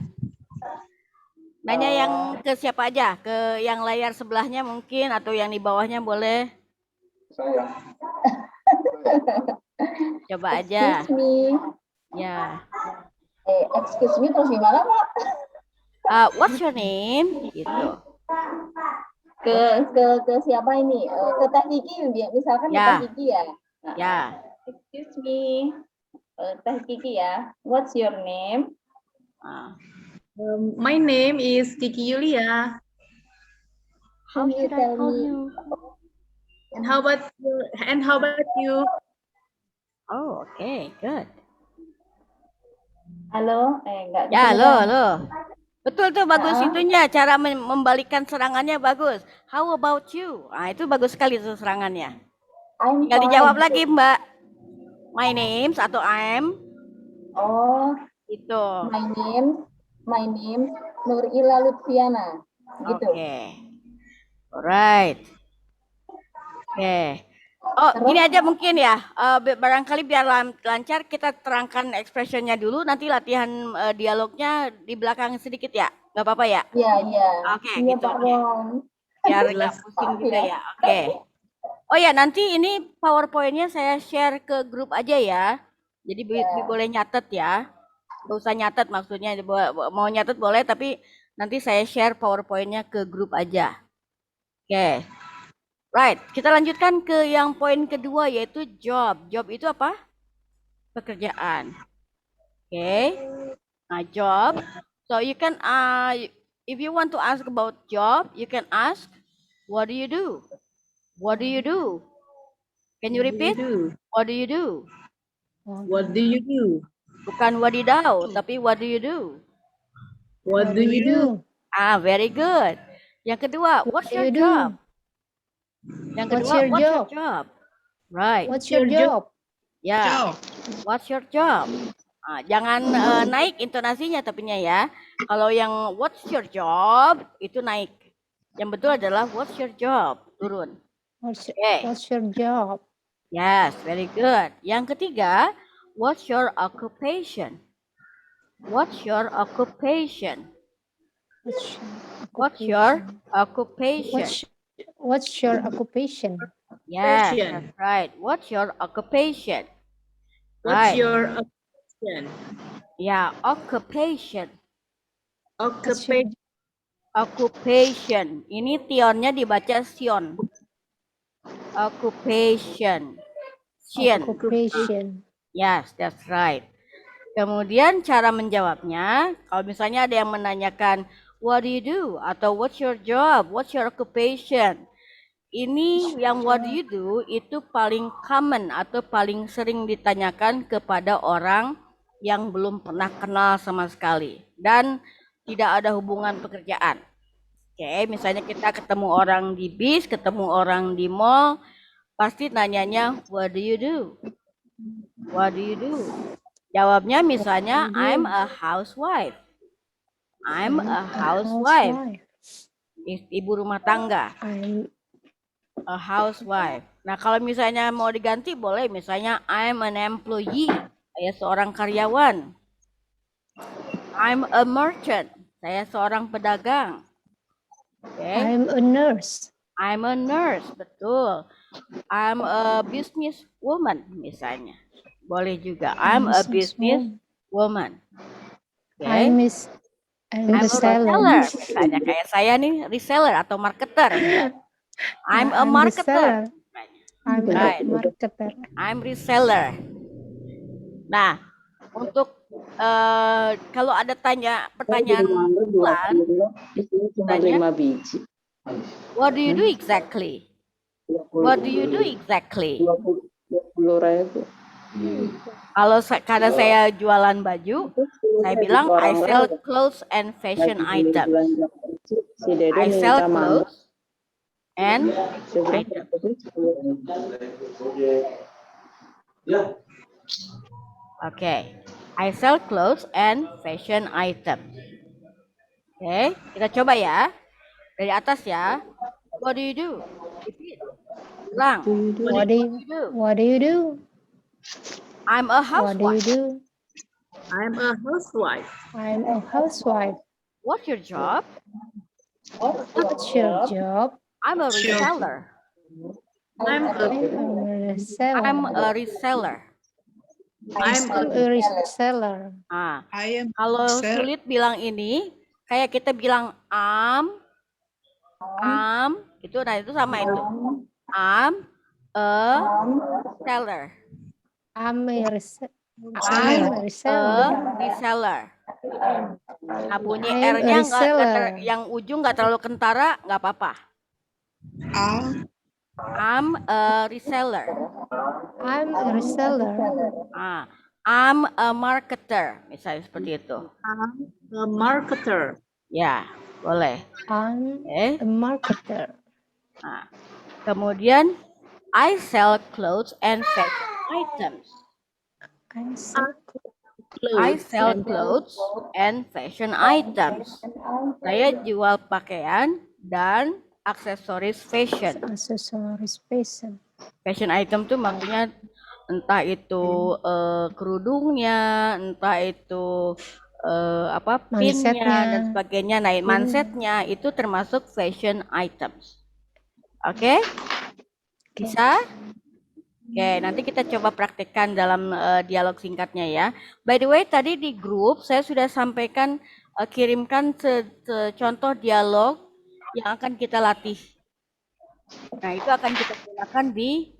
Nanya yang ke siapa aja? Ke yang layar sebelahnya mungkin atau yang di bawahnya boleh? Saya. Coba aja. Excuse me. Ya. Excuse me terus gimana Pak? What's your name? Gitu. Ke siapa ini? Ke Teh Kiki misalkan ke Ya. Teh Kiki ya. Nah, Ya. excuse me. Teh Kiki ya. What's your name? My name is Kiki Yulia. How Can you should I tell call me? you? And how about you? Oh, okay, good. Halo? Enggak. Ya, halo. Betul tuh, bagus Ah. itunya. Cara membalikan serangannya bagus. How about you? Nah, itu bagus sekali tuh serangannya. I'm Tinggal fine. dijawab lagi, Mbak. My name atau I'm. Oh, Itu. my name Nurila Lutfiana. Gitu. Oke. Alright. Oke. Oh, Terus? gini aja mungkin ya. Barangkali biar lancar kita terangkan expressionnya dulu. Nanti latihan dialognya di belakang sedikit ya. Gak apa-apa ya? Iya. Oke, Iya, gitu. Pak Ron. Biar nggak pusing juga ya. Oke. Oh ya, nanti ini PowerPoint-nya saya share ke grup aja ya. Jadi boleh nyatet ya. Gak usah nyatet maksudnya. Mau nyatet boleh, tapi nanti saya share PowerPoint-nya ke grup aja. Oke. Right, kita lanjutkan ke yang poin kedua yaitu job. Job itu apa? Pekerjaan. Oke. Nah, job. So you can if you want to ask about job, you can ask, what do you do? What do you do? Can you repeat? What do you do? What do you do? Bukan wadidaw, tapi what do you do? What do you do? Very good. Yang kedua, what's your job? Yang kedua, what's your job? Right. What's your job? Ya. Job. What's your job? Jangan naik intonasinya tapinya ya. Kalau yang what's your job itu naik. Yang betul adalah what's your job, turun. What's Okay. your job? Yes, very good. Yang ketiga, what's your occupation? What's your occupation? What's your occupation? What's your occupation? Yes, Occupation. that's right. What's your occupation? What's Right. your occupation? Ya, occupation. Occupation. Occupation. Ini tionnya dibaca sion. Occupation. Sion. Occupation. Yes, that's right. Kemudian cara menjawabnya, kalau misalnya ada yang menanyakan, what do you do? Atau what's your job? What's your occupation? Ini yang what do you do itu paling common atau paling sering ditanyakan kepada orang yang belum pernah kenal sama sekali. Dan tidak ada hubungan pekerjaan. Oke, misalnya kita ketemu orang di bis, ketemu orang di mall, pasti nanyanya, what do you do? What do you do? Jawabnya misalnya, I'm a housewife. I'm a housewife. Ibu rumah tangga. I'm A housewife. Nah, kalau misalnya mau diganti boleh, misalnya I'm an employee, saya seorang karyawan. I'm a merchant, saya seorang pedagang. Okay. I'm a nurse. I'm a nurse, betul. I'm a business woman, misalnya. Boleh juga. I'm a business woman. Okay. I'm I'm a a reseller. reseller. Misalnya kayak saya nih, reseller atau marketer. I'm a marketer. I'm Right. a marketer. I'm reseller. Nah, untuk kalau ada pertanyaan ulang, tanya, what do you do exactly? What do you do exactly? 20.000. Kalau karena saya jualan baju, saya bilang I sell clothes and fashion items. I sell clothes and fashion. Okay, I sell clothes and fashion items. Oke, kita coba ya. Dari atas ya. What do you do? Repeat. Ulang. What do you do? I'm a What do you housewife. do? I'm a housewife. I'm a housewife. What's your job? What's your job? I'm a reseller. I'm a I'm a reseller. I'm a reseller. I'm a A reseller. Ah, I am kalau sir. sulit bilang ini, kayak kita bilang itu, nah itu sama itu. I'm a seller. I'm a reseller. I'm a reseller. Nah, bunyi I'm a R-nya reseller. yang ujung nggak terlalu kentara, nggak apa-apa. I'm a reseller. I'm a reseller. Ah, I'm a marketer, misalnya seperti itu. a marketer. Ya, boleh. I'm Oke. a marketer. Nah, kemudian I sell clothes and fashion items. I sell clothes and fashion items. Saya jual pakaian dan aksesoris fashion. Accessories fashion. Fashion item tuh maksudnya entah itu kerudungnya, entah itu pinnya Mansetnya. dan sebagainya. Nah, mansetnya itu termasuk fashion items. Oke? Bisa? Oke, nanti kita coba praktekkan dalam dialog singkatnya ya. By the way, tadi di grup saya sudah sampaikan, kirimkan contoh dialog yang akan kita latih. Nah, itu akan kita gunakan di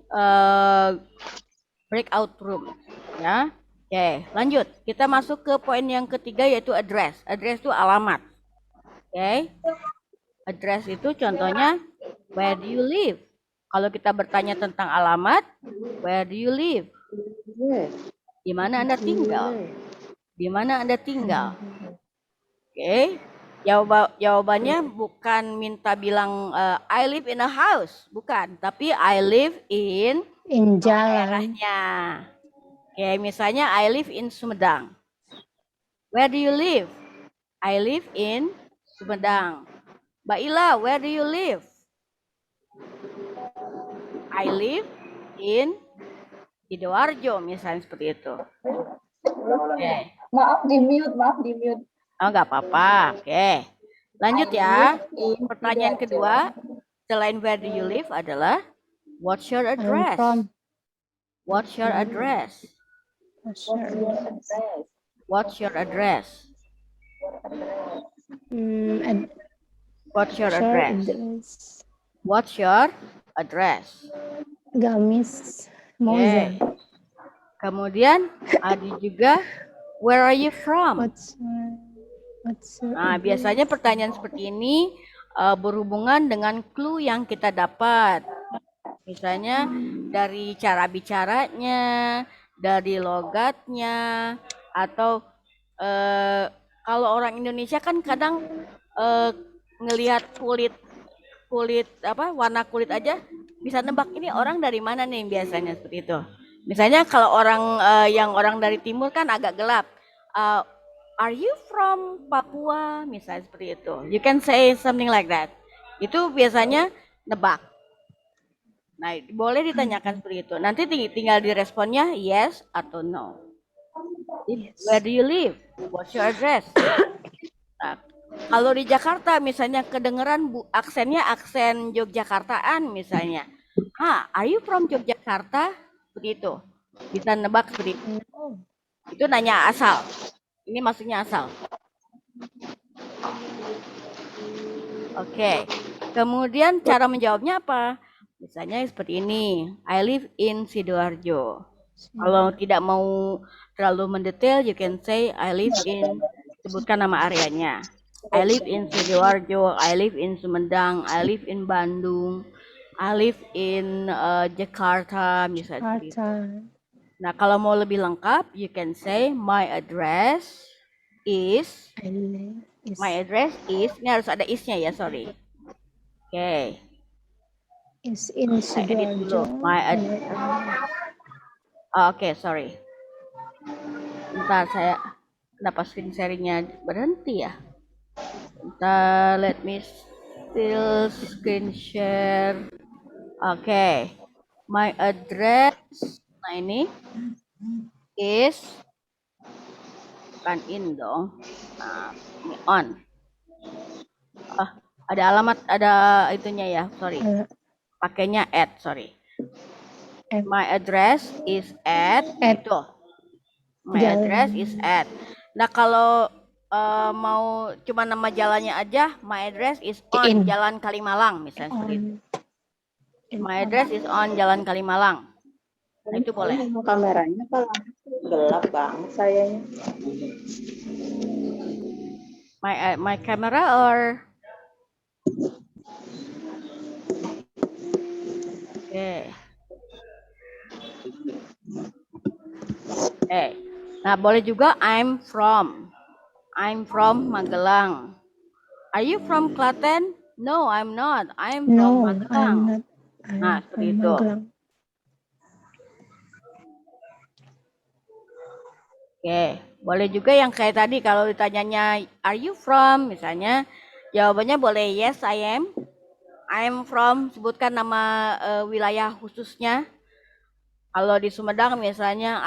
breakout room. Ya. Oke, lanjut. Kita masuk ke poin yang ketiga yaitu address. Address itu alamat. Oke. Address itu contohnya, where do you live? Kalau kita bertanya tentang alamat, where do you live? Di mana Anda tinggal? Di mana Anda tinggal? Oke. Jawabannya bukan minta bilang I live in a house, bukan, tapi I live in jalan. daerahnya. Oke, misalnya I live in Sumedang. Where do you live? I live in Sumedang. Mbak Ila, where do you live? I live in Sidoarjo, misalnya seperti itu. Oke. Maaf di mute. Oh, nggak apa-apa. Oke. Lanjut ya. Pertanyaan kedua, selain where do you live adalah what's your address? What's your address? What's your address? What's your address? What's your address? Gamis Oke. Moza. Kemudian ada juga where are you from? What's your Nah, biasanya pertanyaan seperti ini berhubungan dengan clue yang kita dapat. Misalnya dari cara bicaranya, dari logatnya, atau kalau orang Indonesia kan kadang ngelihat kulit warna kulit aja bisa nebak ini orang dari mana nih, biasanya seperti itu. Misalnya kalau yang orang dari timur kan agak gelap. Are you from Papua? Misalnya seperti itu. You can say something like that. Itu biasanya nebak. Nah, boleh ditanyakan seperti itu. Nanti tinggal diresponnya yes atau no. Where do you live? What's your address? Nah, kalau di Jakarta misalnya kedengeran aksennya aksen Yogyakartaan misalnya. Are you from Yogyakarta? Seperti itu. Bisa nebak seperti itu. Itu nanya asal. Ini maksudnya asal. Oke. Kemudian cara menjawabnya apa? Misalnya seperti ini. I live in Sidoarjo. Kalau tidak mau terlalu mendetail, you can say I live in, sebutkan nama areanya. I live in Sidoarjo, I live in Sumedang, I live in Bandung, I live in Jakarta, misalnya seperti itu. Nah, kalau mau lebih lengkap, you can say my address is. I live My address is. Ini harus ada isnya ya, sorry. Oke. is in Saya edit dulu. Sidoarjo. Oke, sorry. Bentar, kenapa screen sharingnya berhenti ya? Bentar, let me still screen share. Oke. My address, nah ini is, bukan in dong. Nah, ini on. Ada alamat, ada itunya ya, sorry. Pakainya at, sorry. My address is at. Itu. My address is at. Nah, kalau mau cuma nama jalannya aja, my address is on Jalan Kalimalang, misalnya seperti itu. My address is on Jalan Kalimalang. Nah, itu boleh. Kameranya kalau gelap banget sayanya. My camera or Nah, boleh juga I'm from Magelang. Are you from Klaten? No, I'm not. I'm from Magelang. Nah, seperti itu. Boleh juga yang kayak tadi kalau ditanyanya are you from, misalnya jawabannya boleh yes I am. I'm from, sebutkan nama wilayah khususnya. Kalau di Sumedang misalnya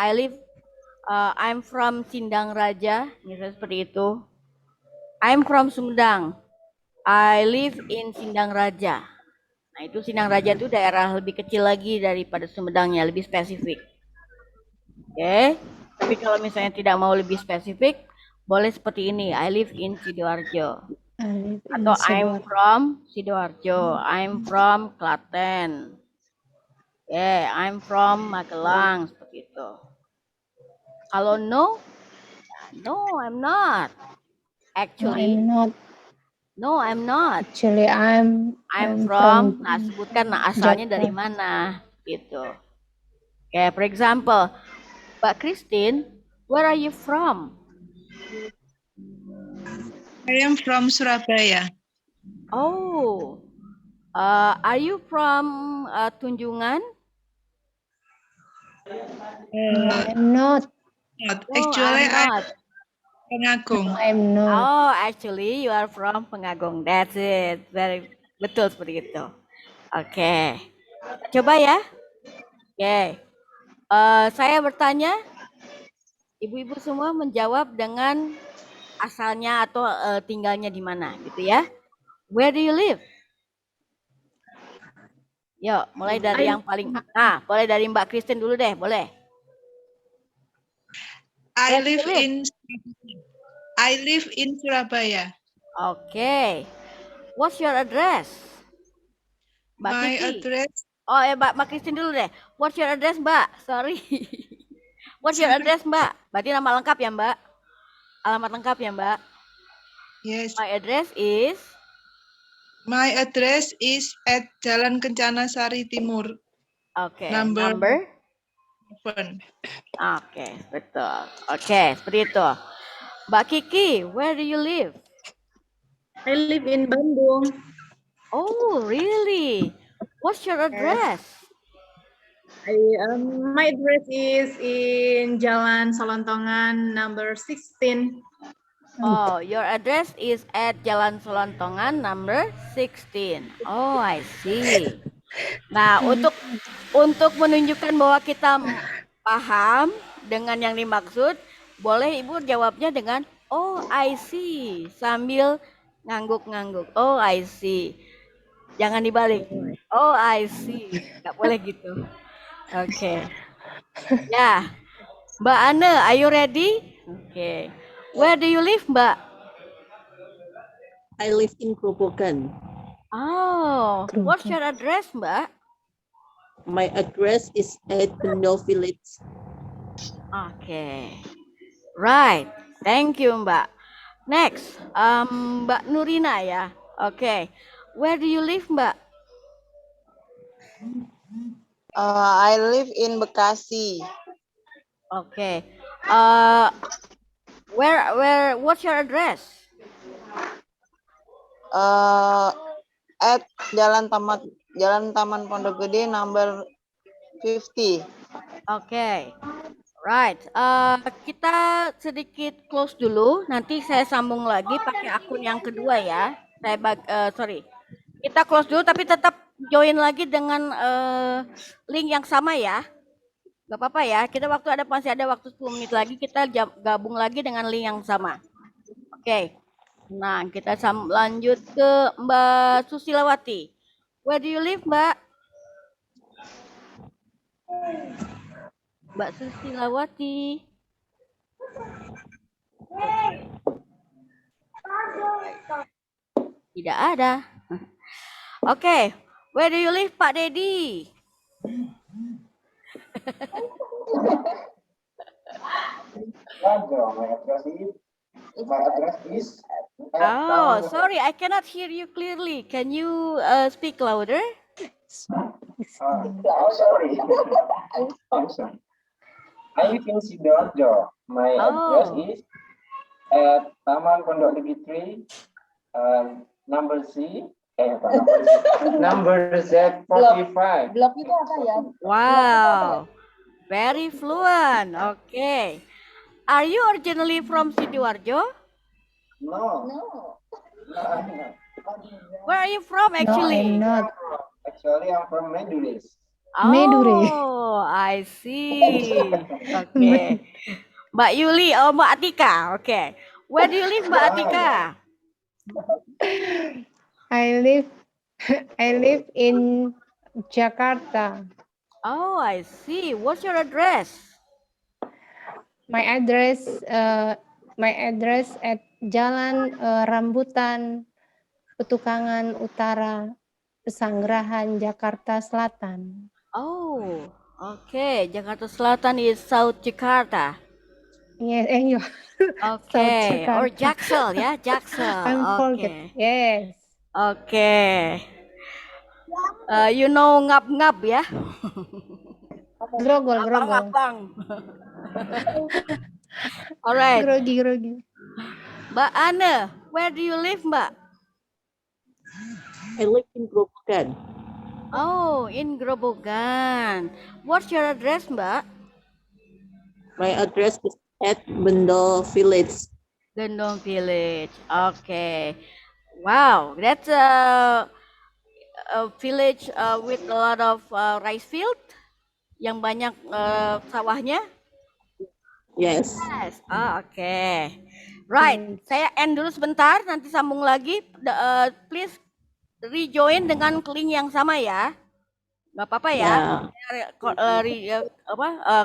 I'm from Sindang Raja, misalnya seperti itu. I'm from Sumedang. I live in Sindang Raja. Nah, itu Sindang Raja itu daerah lebih kecil lagi daripada Sumedangnya, lebih spesifik. Tapi kalau misalnya tidak mau lebih spesifik, boleh seperti ini. I live in Sidoarjo. Atau I'm from Sidoarjo. I'm from Klaten. I'm from Magelang, seperti itu. Kalau no, I'm not. Actually, no, I'm not. Actually, I'm from. Nah, sebutkan asalnya dari mana, gitu. For example, Mbak Christine, where are you from? I am from Surabaya. Oh, are you from Tunjungan? I'm not. Actually, I'm not. Pengagung. I'm not. Oh, actually you are from Pengagung. That's it. Betul seperti itu. Oke. Coba ya. Saya bertanya, ibu-ibu semua menjawab dengan asalnya atau tinggalnya di mana, gitu ya. Where do you live? Yuk, mulai dari yang paling. Nah, boleh dari Mbak Christine dulu deh, boleh. I live in Surabaya. Oke. What's your address? Mbak My Kiki. address. Oh, Mbak Christine dulu deh. What's your address, Mbak? Sorry. What's your address, Mbak? Berarti nama lengkap ya, Mbak? Alamat lengkap ya, Mbak? Yes. My address is at Jalan Kencana Sari Timur. Oke. Number 7. Oke, betul. Oke, seperti itu. Mbak Kiki, where do you live? I live in Bandung. Oh, really? What's your address? My address is in Jalan Solontongan number 16. Oh, your address is at Jalan Solontongan number 16. Oh, I see. Nah, untuk menunjukkan bahwa kita paham dengan yang dimaksud, boleh Ibu jawabnya dengan oh, I see, sambil ngangguk-ngangguk. Oh, I see. Jangan dibalik. Oh, I see. Nggak boleh gitu. Oke. Ya. Mbak Anne, are you ready? Oke. Where do you live, Mbak? I live in Grobogan. Oh, what's your address, Mbak? My address is at Bendo Village. Oke. Right. Thank you, Mbak. Next, Mbak Nurina ya. Oke. Where do you live, Mbak? I live in Bekasi. Okay. What's your address? At Jalan Taman Pondok Gede number 50. Okay. Right. Kita sedikit close dulu. Nanti saya sambung lagi pakai akun yang kedua ya. Sorry. Kita close dulu tapi tetap join lagi dengan link yang sama ya. Gak apa-apa ya. Kita masih ada waktu 10 menit lagi. Kita gabung lagi dengan link yang sama. Oke. Nah, kita lanjut ke Mbak Susilawati. Where do you live, Mbak? Mbak Susilawati. Tidak ada. Oke. Where do you live, Pak Dedi? My address is Oh, sorry, I cannot hear you clearly. Can you speak louder? sorry. I'm sorry. I live in Sidoarjo. My address is at Taman Pondok Ligi 3, number C. Number Z45. Blog itu apa ya? Wow, very fluent. Okay. Are you originally from Sidoarjo? No. No. Where are you from No, actually? I'm not. Actually, I'm from Maduris. Madure. Oh, I see. Okay. Mbak Yuli, Mbak Atika. Okay. Where do you live, Mbak Atika? I live in Jakarta. Oh, I see. What's your address? My address at Jalan Rambutan, Petukangan Utara, Pesanggerahan, Jakarta Selatan. Oh, okay. Jakarta Selatan is South Jakarta. Yes, Okay. Jakarta. Or Jaksel, ya, Jaksel. I'm forget. Okay. Yes. Okay. You know ngap-ngap ya? Grogol. Abang-abang. Alright. Grogi. Mbak Anne, where do you live, Mbak? I live in Grobogan. Oh, in Grobogan. What's your address, Mbak? My address is at Bendol Village. Gendong Village. Okay. Wow, that's a village with a lot of rice field yang banyak sawahnya. Yes. Yes. Okay. Right. Saya end dulu sebentar, nanti sambung lagi. Please rejoin dengan link yang sama ya. Nggak apa-apa ya.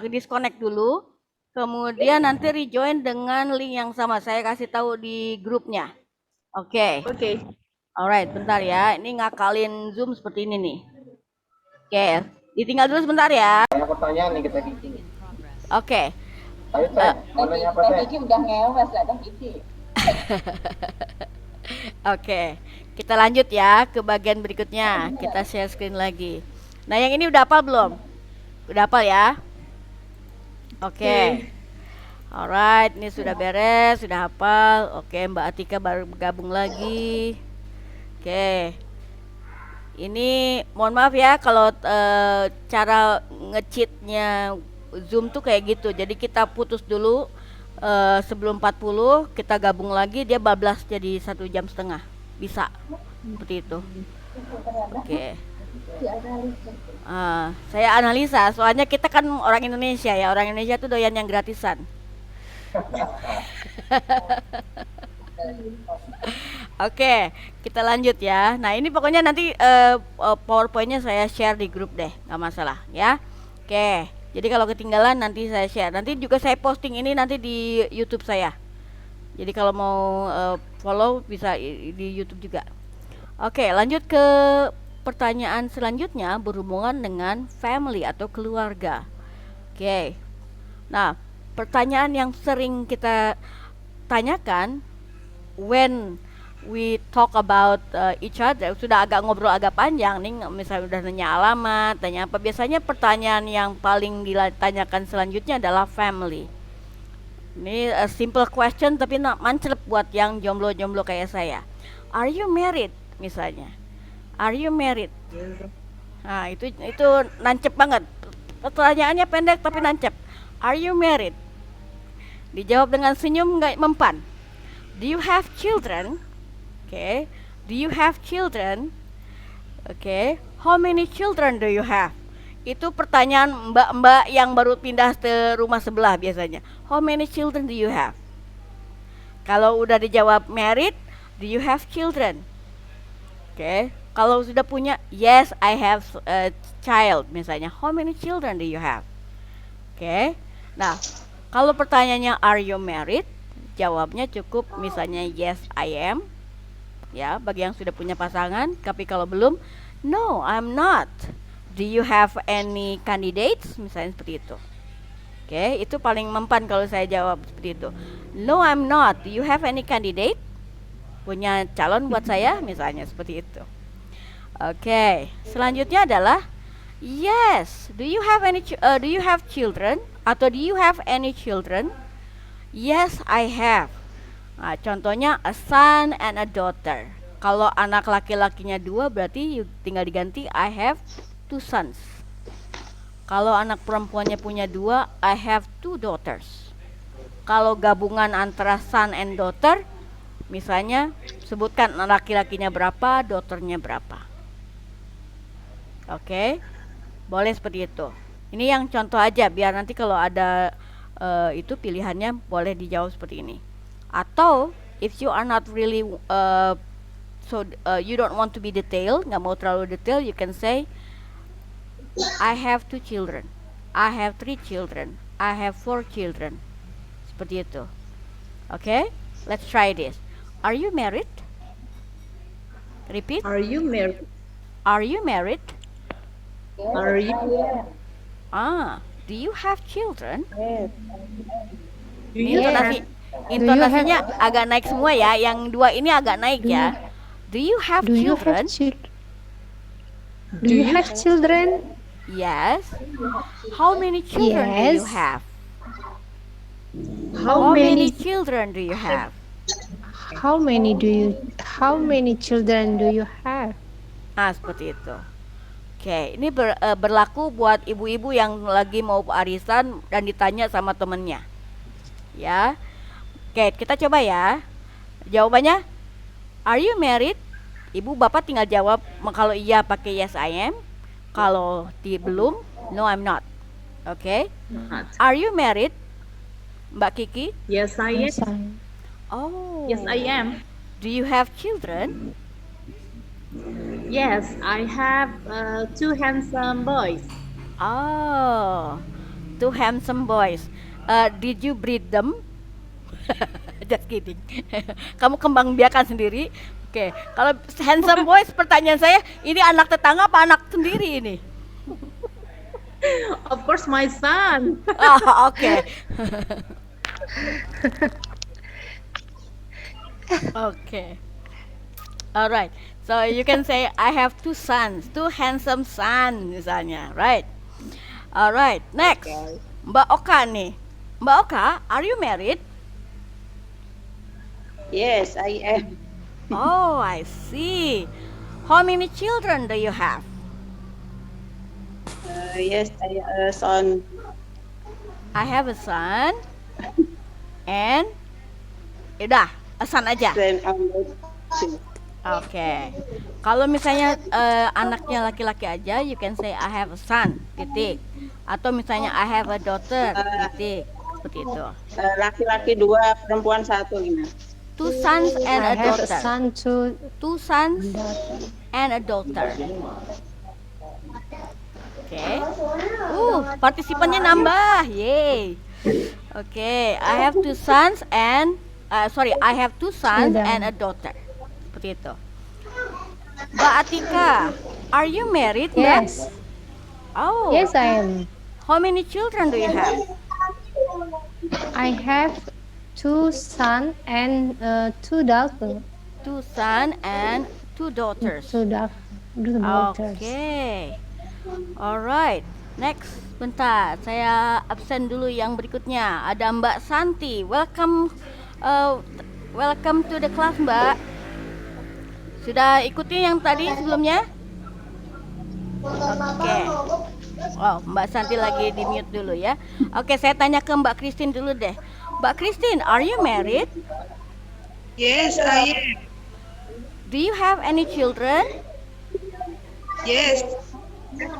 Disconnect dulu. Kemudian nanti rejoin dengan link yang sama. Saya kasih tahu di grupnya. Oke. Oke. Alright, bentar ya. Ini ngakalin Zoom seperti ini nih. Oke. Ditinggal dulu sebentar ya. Banyak pertanyaan nih kita Kiki. Oke. Ayo Teh, mau nanya apa Teh? Kiki udah ngewas lah, Teh Kiki. Oke, kita lanjut ya ke bagian berikutnya. Kita share screen lagi. Nah, yang ini udah hafal belum? Udah hafal ya? Oke. Alright, ini sudah beres, sudah hafal. Oke, Mbak Atika baru bergabung lagi. Oke. Ini mohon maaf ya kalau cara nge-cheatnya Zoom tuh kayak gitu. Jadi kita putus dulu sebelum 40, kita gabung lagi, dia bablas jadi 1,5 jam. Bisa seperti itu. Oke. Saya analisa, soalnya kita kan orang Indonesia ya. Orang Indonesia tuh doyan yang gratisan. Oke, kita lanjut ya. Nah, ini pokoknya nanti PowerPoint-nya saya share di grup deh, nggak masalah ya. Oke, jadi kalau ketinggalan nanti saya share. Nanti juga saya posting ini nanti di YouTube saya. Jadi kalau mau follow bisa di YouTube juga. Oke, lanjut ke pertanyaan selanjutnya berhubungan dengan family atau keluarga. Oke. Nah, pertanyaan yang sering kita tanyakan, when we talk about each other, sudah agak ngobrol agak panjang nih, misalnya udah nanya alamat, tanya apa, biasanya pertanyaan yang paling ditanyakan selanjutnya adalah family. Ini a simple question tapi mancelep buat yang jomblo-jomblo kayak saya. Are you married misalnya? Are you married? Nah, itu nancep banget. Pertanyaannya pendek tapi nancep. Are you married? Dijawab dengan senyum nggak mempan. Do you have children? Okay. Do you have children? Okay. How many children do you have? Itu pertanyaan mbak-mbak yang baru pindah ke rumah sebelah biasanya. How many children do you have? Kalau udah dijawab married, do you have children? Okay. Kalau sudah punya, yes, I have a child misalnya. How many children do you have? Okay. Nah, kalau pertanyaannya are you married? Jawabnya cukup misalnya yes, I am. Ya, bagi yang sudah punya pasangan. Tapi kalau belum, no, I'm not. Do you have any candidates? Misalnya seperti itu. Oke, itu paling mempan kalau saya jawab seperti itu. No, I'm not. Do you have any candidate? Punya calon buat saya? Misalnya seperti itu. Oke, selanjutnya adalah yes. Do you have children? Atau do you have any children? Yes, I have. Nah, contohnya a son and a daughter. Kalau anak laki-lakinya 2 berarti tinggal diganti I have 2 sons. Kalau anak perempuannya punya 2, I have 2 daughters. Kalau gabungan antara son and daughter, misalnya sebutkan laki-lakinya berapa, daughternya berapa. Oke, boleh seperti itu. Ini yang contoh aja, biar nanti kalau ada itu pilihannya boleh dijawab seperti ini. Atau if you are not really you don't want to be detailed, nggak mau terlalu detail, you can say I have 2 children, I have 3 children, I have 4 children. Seperti itu. Okay, let's try this. Are you married? Repeat. Are you married? Are you married? Are you? Do you have children? Do you have? Intonasinya agak naik semua ya. Yang 2 ini agak naik ya. Do you have children? Do you have children? Yes. How many children do you Yes. have? How many? children do you have? How many children do you have? Seperti itu. Oke, ini berlaku buat ibu-ibu yang lagi mau arisan dan ditanya sama temennya. Ya. Oke, kita coba ya. Jawabannya, are you married? Ibu bapak tinggal jawab, kalau iya pakai yes I am. Kalau belum, no I'm not. Oke. Not. Are you married? Mbak Kiki? Yes, I am. Yes, I am. Oh. Yes, I am. Do you have children? Yes, I have 2 handsome boys. Oh, 2 handsome boys. Did you breed them? Just kidding. Kamu kembang biakan sendiri. Oke, kalau handsome boys, pertanyaan saya, ini anak tetangga apa anak sendiri ini? Of course, my son. Oke. Oke. Alright. So you can say I have 2 sons, 2 handsome sons misalnya, right? Alright. Next, Mbak Oka nih. Mbak Oka, are you married? Yes, I am. Oh, I see. How many children do you have? Yes, I have a son. I have a son and udah, a son aja. Then Oke. Kalau misalnya anaknya laki-laki aja, you can say I have a son, titik. Atau misalnya I have a daughter, titik. Seperti itu. laki-laki 2, perempuan 1 gimana? 2 sons and I a have a daughter. son too. 2 sons and a daughter. Oke. Partisipannya nambah. Yay. Oke, I have 2 sons and I have 2 sons and a daughter. Seperti itu. Mbak Atika, are you married, Mbak? Yes. Oh. Yes, I am. How many children do you have? I have 2 sons and 2 daughters. 2 sons and 2 daughters. Two daughters. Oke. Alright. Next. Bentar, saya absen dulu yang berikutnya. Ada Mbak Santi. Welcome to the class, Mbak. Sudah ikuti yang tadi sebelumnya? Oke. Oh, Mbak Santi lagi di mute dulu ya. Oke, saya tanya ke Mbak Christine dulu deh. Mbak Christine, are you married? Yes, I am. Do you have any children? Yes.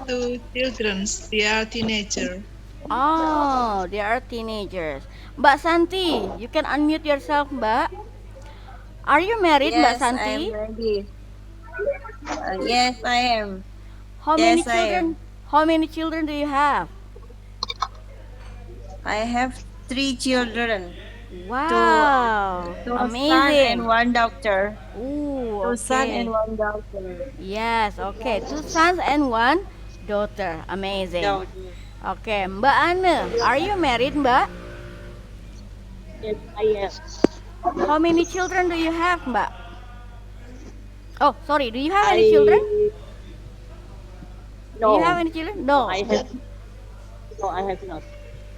Two children. They are teenager. Oh, they are teenagers. Mbak Santi, you can unmute yourself, Mbak. Are you married, Mbak Santi? Yes, I am. How many yes, I children? How many children do you have? I have 3 children. Wow, Two son and amazing. one daughter. Ooh, Two son okay. and one daughter. Yes, okay. 2 sons and 1 daughter. Amazing. Oke, Mbak Anne, are you married, Mbak? Yes, I am. How many children do you have, Mbak? Oh, sorry. Do you have any children? Do No, you have any children? No. I have. No, I have not.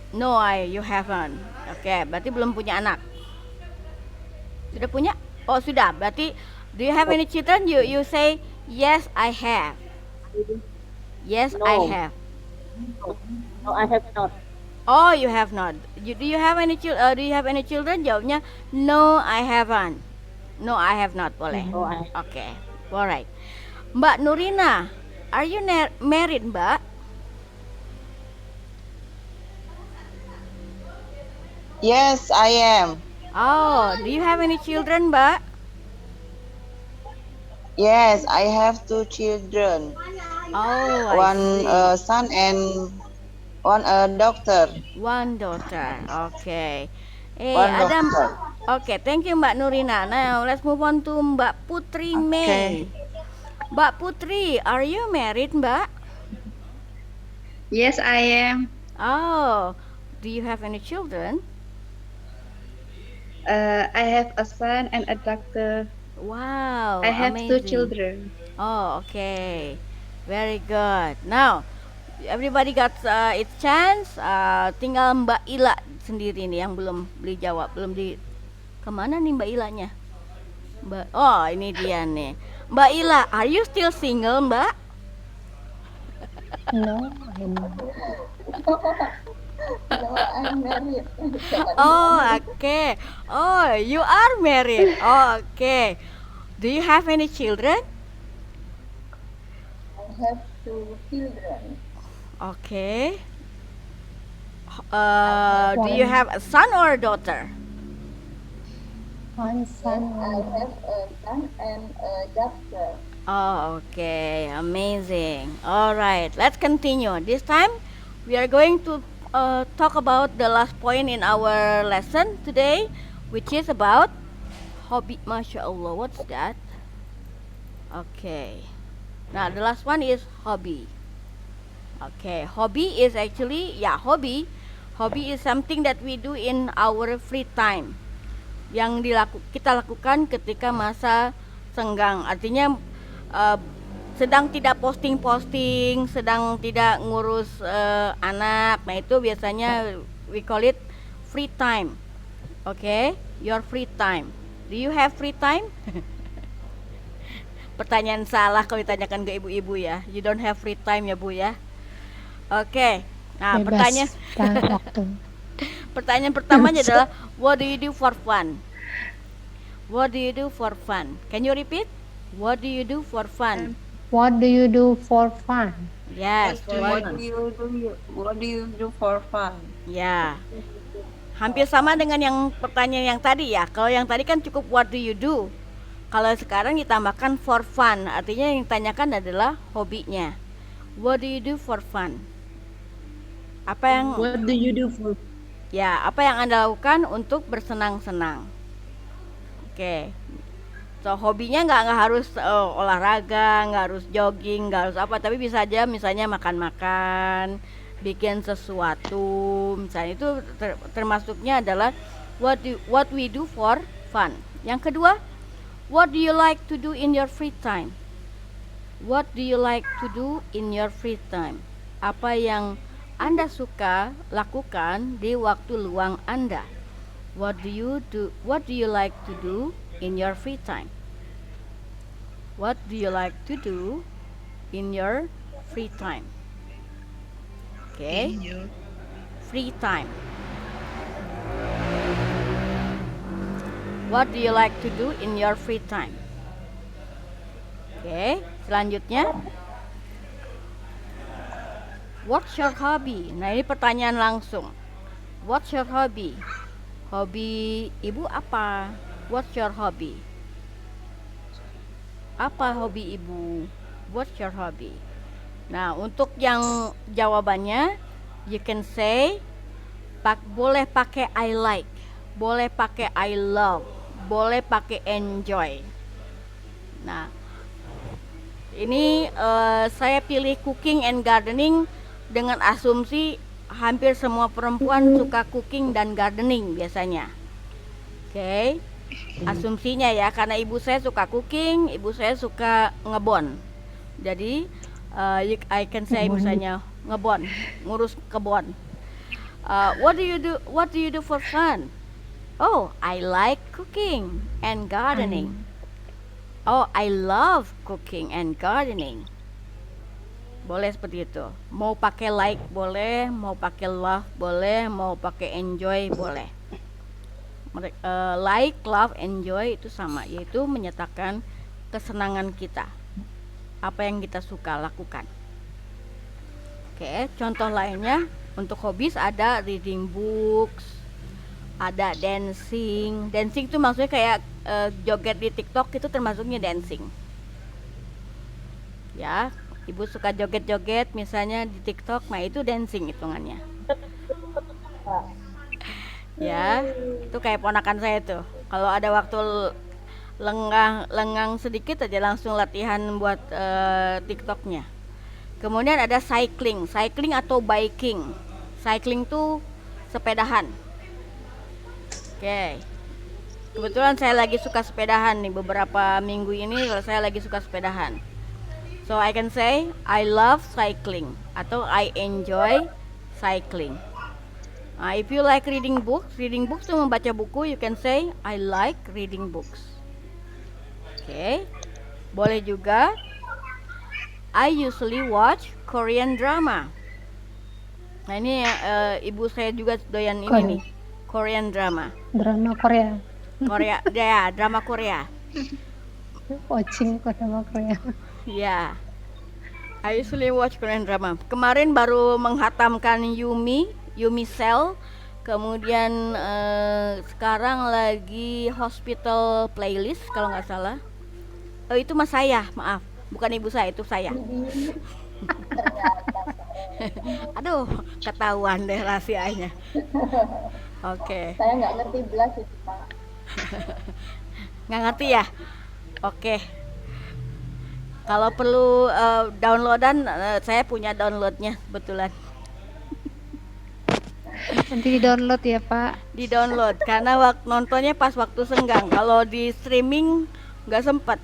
No, you haven't. Oke, berarti belum punya anak. Sudah punya? Oh, sudah. Berarti do you have any children? You say yes, I have. Yes, I No. have. No, I have not. Oh, you have not. Do you have any do you have any children? Jawabnya no, I haven't. No, I have not. Boleh. No, I. Oke, alright. Mbak Nurina, are you married, Mbak? Yes, I am. Oh, do you have any children, Mbak? Yes, I have 2 children. Oh, I One see. son and one daughter. One daughter. Okay. One Ada. daughter. Okay, thank you, Mbak Nurina. Now let's move on to Mbak Putri May. Mbak Putri, are you married, Mbak? Yes, I am. Oh, do you have any children? I have a son and a daughter. Wow, I have 2 amazing. children. Oh, okay. Very good. Now, everybody got its chance. Tinggal Mbak Ila sendiri nih yang belum dijawab, belum di kemana nih Mbak Ilanya? Oh, ini dia nih. Mbak Ila, are you still single, Mbak? No, I'm not. No, I'm married. Oh, okay. Oh, you are married. Oh, okay. Do you have any children? I have 2 children. Okay. Do you have a son or a daughter? One son, I one daughter. have a son and a daughter. Oh, okay. Amazing. All right. Let's continue. This time, we are going to talk about the last point in our lesson today, which is about hobby. Masya Allah. What's that? Okay. Now, the last one is hobby. Okay. Hobby is actually, hobby. Hobby is something that we do in our free time. Yang kita lakukan ketika masa senggang. Artinya sedang tidak posting-posting, sedang tidak ngurus anak. Nah, itu biasanya we call it free time. Okay? Your free time. Do you have free time? Pertanyaan salah kalau ditanyakan ke ibu-ibu ya. You don't have free time ya, Bu ya. Oke. Nah, Bebas waktu. pertanyaan pertamanya adalah what do you do for fun? What do you do for fun? Can you repeat? What do you do for fun? What do you do for fun? Yes. What do you do for fun? Ya. Hampir sama dengan yang pertanyaan yang tadi ya. Kalau yang tadi kan cukup what do you do. Kalau sekarang ditambahkan for fun, artinya yang ditanyakan adalah hobinya. What do you do for fun? Apa yang What do you do for? Ya, apa yang Anda lakukan untuk bersenang-senang? Oke. So, hobinya nggak harus olahraga, nggak harus jogging, nggak harus apa, tapi bisa aja misalnya makan-makan, bikin sesuatu, misalnya itu termasuknya adalah what we do for fun. Yang kedua, What do you like to do in your free time? What do you like to do in your free time? Apa yang Anda suka lakukan di waktu luang Anda? What do you do? What do you like to do in your free time? What do you like to do in your free time? Okay, In your free time. What do you like to do in your free time? Oke, selanjutnya. What's your hobby? Nah, ini pertanyaan langsung. What's your hobby? Hobi ibu apa? What's your hobby? Apa hobi ibu? What's your hobby? Nah, untuk yang jawabannya, you can say, boleh pakai I like, boleh pakai I love, boleh pakai enjoy. Nah, ini saya pilih cooking and gardening dengan asumsi hampir semua perempuan suka cooking dan gardening biasanya. Oke, asumsinya ya, karena ibu saya suka cooking, ibu saya suka ngebon. Jadi I can say misalnya ngebon, ngurus kebon. What do you do? What do you do for fun? Oh, I like cooking and gardening. Oh, I love cooking and gardening. Boleh seperti itu. Mau pakai like boleh, mau pakai love boleh, mau pakai enjoy boleh. Like, love, enjoy itu sama, yaitu menyatakan kesenangan kita. Apa yang kita suka lakukan. Oke, contoh lainnya untuk hobbies ada reading books, ada dancing. Dancing itu maksudnya kayak joget di TikTok, itu termasuknya dancing. Ya, ibu suka joget-joget misalnya di TikTok, nah itu dancing hitungannya. Ya, itu kayak ponakan saya tuh. Kalau ada waktu lengang sedikit aja langsung latihan buat TikToknya. Kemudian ada cycling atau biking. Cycling tuh sepedahan. Oke. Kebetulan saya lagi suka sepedahan nih, beberapa minggu ini saya lagi suka sepedahan. So I can say I love cycling atau I enjoy cycling. If you like reading books itu membaca buku, you can say I like reading books. Oke. Boleh juga I usually watch Korean drama. Nah ini ibu saya juga doyan ini nih, Korean drama. Drama Korea. Ya, drama Korea. Watching drama Korea. Ya, I usually watch Korean drama. Kemarin baru menghatamkan Yumi Cell. Kemudian sekarang lagi Hospital Playlist kalau nggak salah. Oh itu mas saya, maaf, bukan ibu saya, itu saya. Aduh, ketahuan deh rahasianya. Oke. Saya nggak ngerti belas itu Pak. Nggak ngerti ya? Oke. Kalau perlu downloadan, saya punya downloadnya kebetulan. Nanti di-download ya, Pak. Di-download karena nontonnya pas waktu senggang. Kalau di streaming nggak sempat.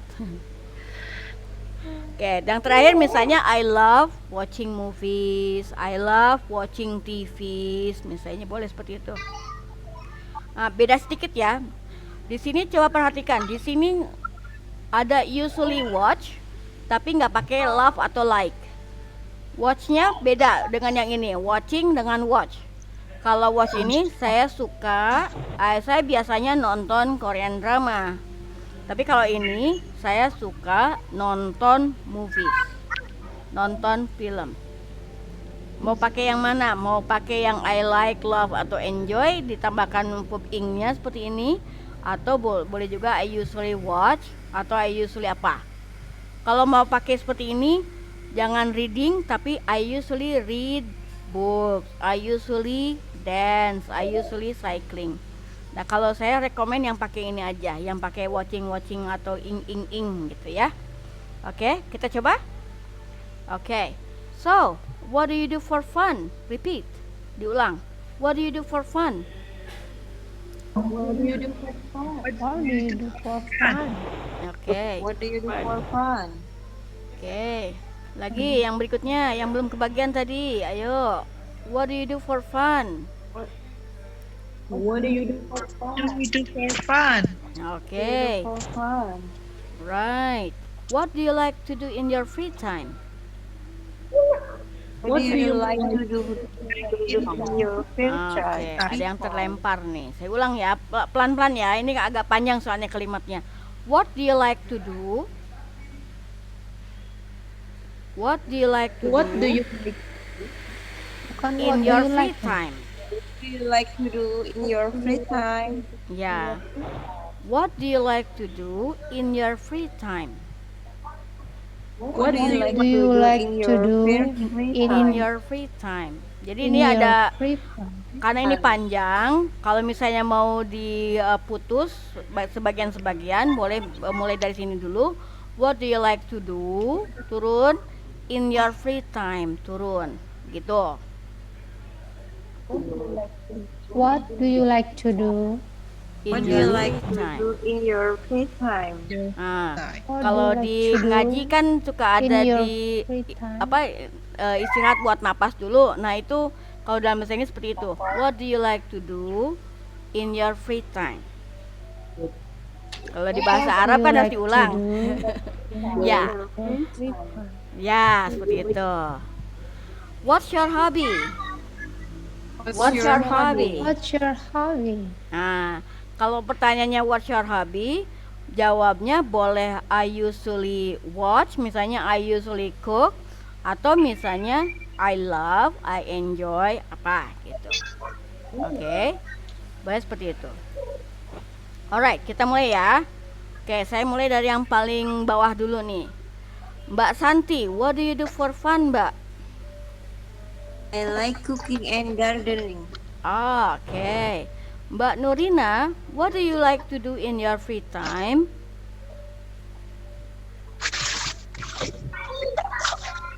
Oke, yang terakhir misalnya I love watching movies, I love watching TVs, misalnya boleh seperti itu. Nah, beda sedikit ya. Di sini coba perhatikan, di sini ada usually watch, tapi nggak pakai love atau like. Watchnya beda dengan yang ini, watching dengan watch. Kalau watch ini saya suka, saya biasanya nonton Korean drama. Tapi kalau ini saya suka nonton movies, nonton film. Mau pakai yang mana? Mau pakai yang I like, love atau enjoy, ditambahkan verb ing-nya seperti ini, atau boleh juga I usually watch atau I usually apa. Kalau mau pakai seperti ini, jangan reading, tapi I usually read books, I usually dance, I usually cycling. Nah kalau saya rekomen yang pakai ini aja, yang pakai watching atau ing gitu ya. Oke, kita coba. Oke, so what do you do for fun? Repeat, diulang. What do you do for fun? What do you do for fun? Oke. What do you do for fun? Oke. Lagi yang berikutnya yang belum kebagian tadi. Ayo. What do you do for fun? What do you do for What do fun? we do for fun? Oke. For fun. Right. What do you like to do in your free time? What do you like to do in your free Oke, time? ada yang terlempar nih. Saya ulang ya, pelan-pelan ya. Ini agak panjang soalnya kalimatnya. What do you like to do? What do you like to What do do you like? Bukan what in do your you free like? time? What do you like to do in your free time? Ya. What do you like to do in your free time? What do you like Do you like in to your do free in In time? your free time. Jadi in ini your ada free time? karena ini panjang, kalau misalnya mau diputus sebagian-sebagian, boleh mulai dari sini dulu. What do you like to do? Turun. In your free time, turun. Gitu. What do you like to do? In What do your you like free to time. do in your free time? Nah, What kalau do you like di to do ngaji kan suka in ada your di free time? istirahat buat napas dulu. Nah, itu kalau dalam bahasa Inggris seperti itu. What do you like to do in your free time? Kalau di bahasa What do Arab you kan harus like to diulang. do Ya, in free time? ya seperti itu. What's your hobby? What's your hobby? What's your hobby? Nah, kalau pertanyaannya what's your hobby, jawabnya boleh I usually watch, misalnya I usually cook, atau misalnya I love, I enjoy, apa gitu. Oke, boleh seperti itu. Alright, kita mulai ya. Oke, saya mulai dari yang paling bawah dulu nih. Mbak Santi, what do you do for fun, Mbak? I like cooking and gardening. Oke. Mbak Nurina, what do you like to do in your free time?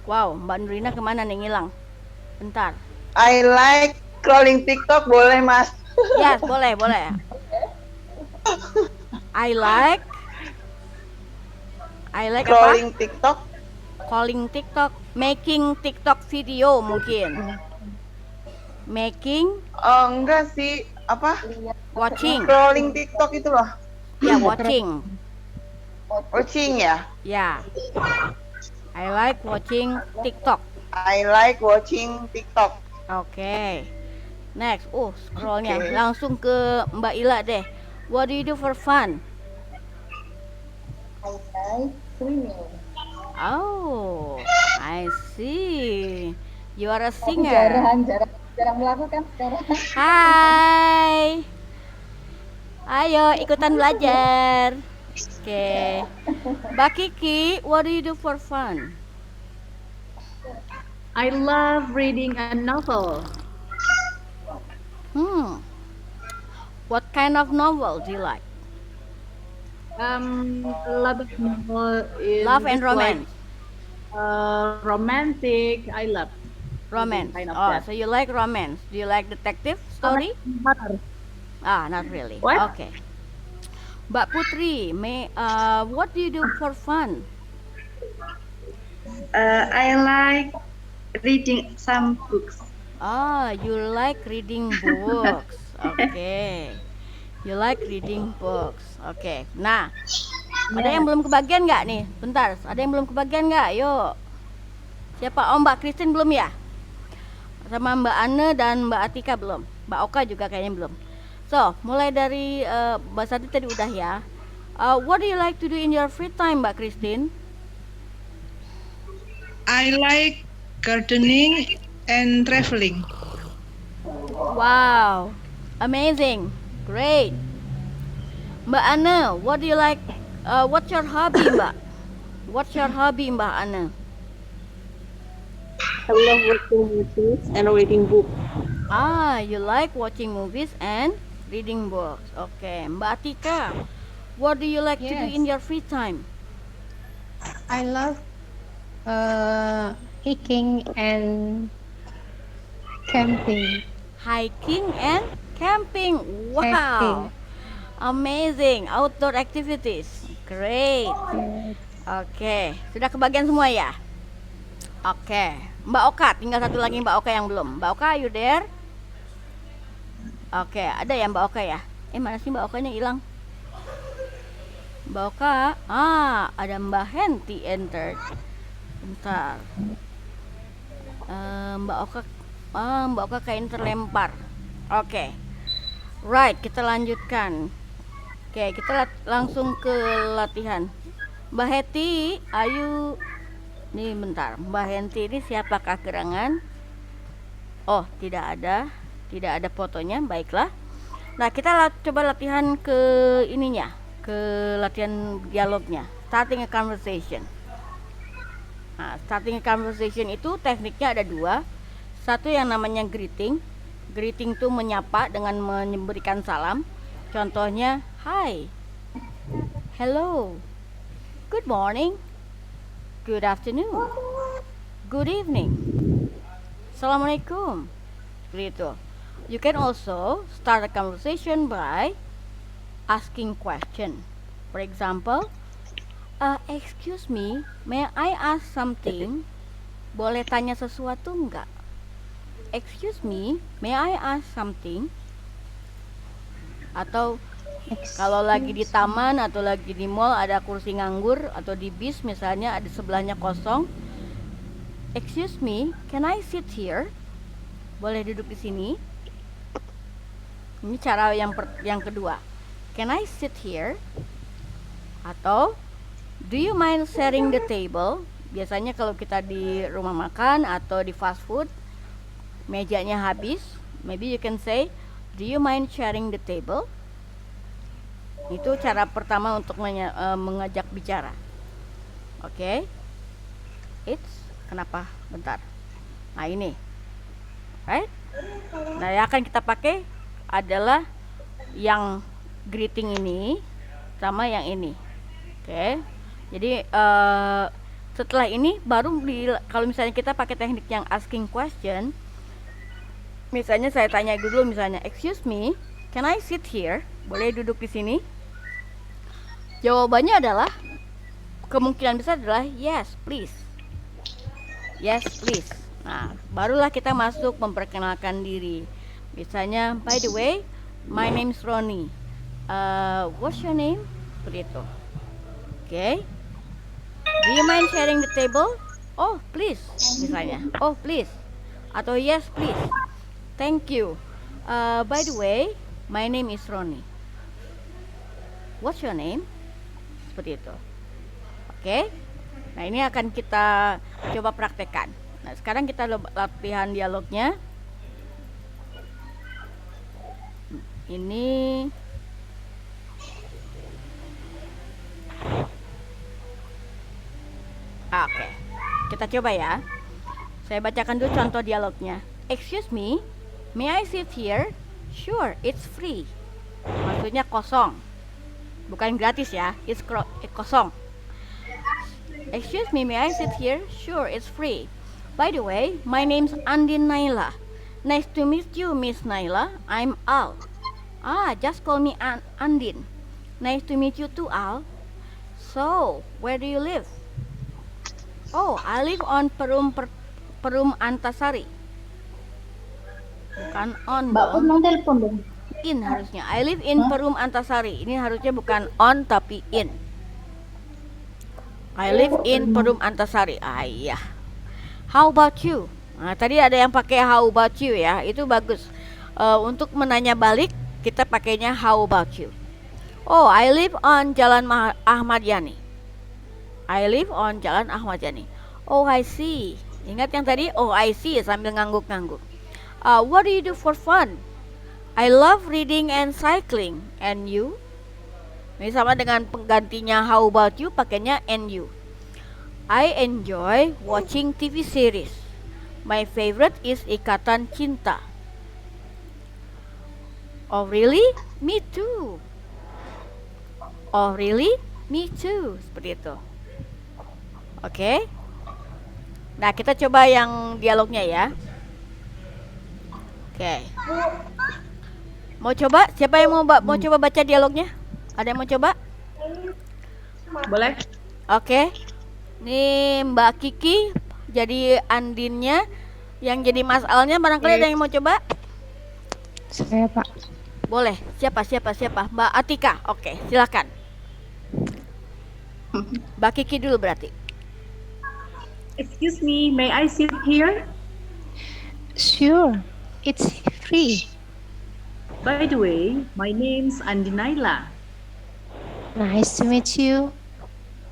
Wow, Mbak Nurina kemana nih ngilang? Bentar. I like scrolling TikTok, boleh Mas? Yes, boleh, boleh. I like apa? Scrolling TikTok, Calling TikTok, making TikTok video mungkin. Making, enggak sih, apa? watching. Scrolling TikTok itu loh. Ya, watching. Watching ya? Ya. I like watching TikTok. I like watching TikTok. Oke. Next. Scrollnya Oke. langsung ke Mbak Ila deh. What do you do for fun? I like swimming. Oh, I see. You are a Aku singer. jarang melakukan sekarang. Hai. Ayo ikutan belajar. Oke. Mbak Kiki, what do you do for fun? I love reading a novel. What kind of novel do you like? Love novel is Love and just like, romance. romantic. I love Romance. kind of Oh, that. so you like romance. Do you like detective story? Not really. What? Okay. Mbak Putri, what do you do for fun? I like reading some books. Oh, you like reading books. Okay. You like reading books. Oke. Nah, ada yang belum kebagian nggak nih? Bentar, ada yang belum kebagian nggak? Yuk. Siapa? Oh, Mbak Christine belum ya? Sama Mbak Anne dan Mbak Atika belum. Mbak Oka juga kayaknya belum. So, mulai dari Mbak Santi tadi udah ya. What do you like to do in your free time, Mbak Christine? I like gardening and traveling. Wow, amazing, great. Mbak Anne, what do you like? What's your hobby, Mbak? What's your hobby, Mbak Anne? I love watching movies and reading books. You like watching movies and reading books. Okay, Mbak Atika, what do you like to do Yes. in your free time? I love hiking and camping. Hiking and camping. Wow, Camping. amazing outdoor activities. Great. Oke, sudah kebagian semua ya? Oke, Mbak Oka, tinggal satu lagi Mbak Oka yang belum. Mbak Oka, you there? Oke, ada ya Mbak Oka ya? Mana sih Mbak Okanya hilang? Mbak Oka, ada Mbak Henti entered. Bentar. Mbak Oka kayak terlempar. Oke. Right, kita lanjutkan. Oke, kita langsung ke latihan. Mbak Heti, ayo. Nih bentar, Mbak Henti ini siapakah gerangan? Oh, tidak ada fotonya. Baiklah. Nah, kita coba latihan ke ininya, ke latihan dialognya. Starting a conversation. Nah, starting a conversation itu tekniknya ada dua. Satu yang namanya greeting. Greeting itu menyapa dengan memberikan salam. Contohnya, hi, hello, good morning, good afternoon, good evening, assalamualaikum. Seperti itu. You can also start a conversation by asking question. For example, excuse me, may I ask something? Boleh tanya sesuatu enggak? Excuse me, may I ask something? Atau kalau lagi di taman atau lagi di mall ada kursi nganggur, atau di bis misalnya ada sebelahnya kosong. Excuse me, can I sit here? Boleh duduk di sini? Ini cara yang kedua. Can I sit here? Atau do you mind sharing the table? Biasanya kalau kita di rumah makan atau di fast food, mejanya habis, maybe you can say, do you mind sharing the table? Itu cara pertama untuk mengajak bicara. Oke. Kenapa? Bentar. Nah, ini. Right? Nah, yang akan kita pakai adalah yang greeting ini sama yang ini. Oke. Jadi setelah ini baru kalau misalnya kita pakai teknik yang asking question, misalnya saya tanya dulu, misalnya, excuse me, can I sit here? Boleh duduk di sini? Jawabannya adalah, kemungkinan besar adalah yes, please. Yes, please. Nah, barulah kita masuk memperkenalkan diri. Misalnya, by the way, my name is Ronnie. What's your name? Seperti itu. Oke. Do you mind sharing the table? Oh, please. Misalnya, oh, please. Atau yes, please. Thank you. By the way, my name is Ronnie. What's your name? Seperti itu. Oke. Nah, ini akan kita coba praktekkan. Nah, sekarang kita latihan dialognya. Ini oke. Kita coba ya. Saya bacakan dulu contoh dialognya. Excuse me, may I sit here? Sure, it's free. Maksudnya kosong. Bukan gratis ya, it's kosong. Excuse me, may I sit here? Sure, it's free. By the way, my name's Andin Naila. Nice to meet you, Miss Naila. I'm Al. Just call me Andin. Nice to meet you too, Al. So, where do you live? Oh, I live on Perum Antasari. Bukan on. Mbak Pun mau telepon dong. In harusnya. I live in Perum Antasari. Ini harusnya bukan on tapi in. I live in Perum Antasari. Iya. How about you? Nah, tadi ada yang pakai how about you ya. Itu bagus. Untuk menanya balik kita pakainya how about you. Oh, I live on Jalan Ahmad Yani. I live on Jalan Ahmad Yani. Oh, I see. Ingat yang tadi? Oh, I see sambil ngangguk-ngangguk. What do you do for fun? I love reading and cycling. And you? Ini sama dengan penggantinya how about you, pakainya and you. I enjoy watching TV series. My favorite is Ikatan Cinta. Oh really? Me too. Oh really? Me too. Seperti itu. Oke. Nah, kita coba yang dialognya ya. Oke. Mau coba? Siapa yang mau coba baca dialognya? Ada yang mau coba? Boleh? Oke. Nih Mbak Kiki jadi Andinnya, yang jadi Mas Alnya barangkali ada yang mau coba? Saya, Pak. Boleh. Siapa? Mbak Atika. Oke, silakan. Mbak Kiki dulu berarti. Excuse me, may I sit here? Sure, it's free. By the way, my name's Andi Naila. Nice to meet you,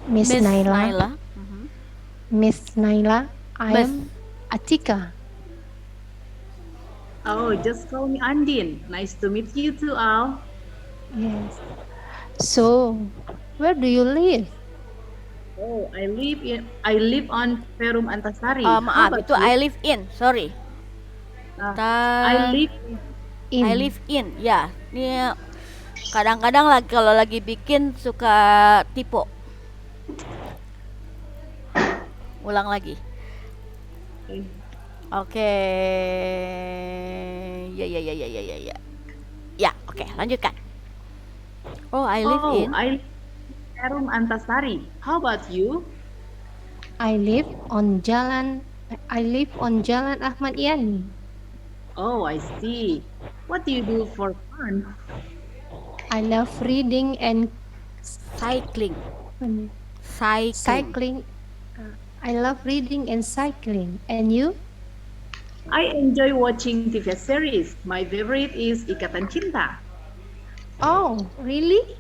Miss Miss Naila. Naila. Miss Naila, I am Atika. Oh, just call me Andin. Nice to meet you too, all. Yes. So, where do you live? Oh, I live on Perum Antasari. How Maaf, about itu you? I live in. Sorry. I live In. I live in. Ya, ini kadang-kadang lagi kalau lagi bikin suka typo. Ulang lagi. Oke. Ya. Ya, oke, lanjutkan. Oh, I live in. I live in Perum Antasari. How about you? I live on Jalan Ahmad Yani. Oh, I see. What do you do for fun? I love reading and Cycling. cycling. I love reading and cycling. And you? I enjoy watching TV series. My favorite is Ikatan Cinta. Oh, really?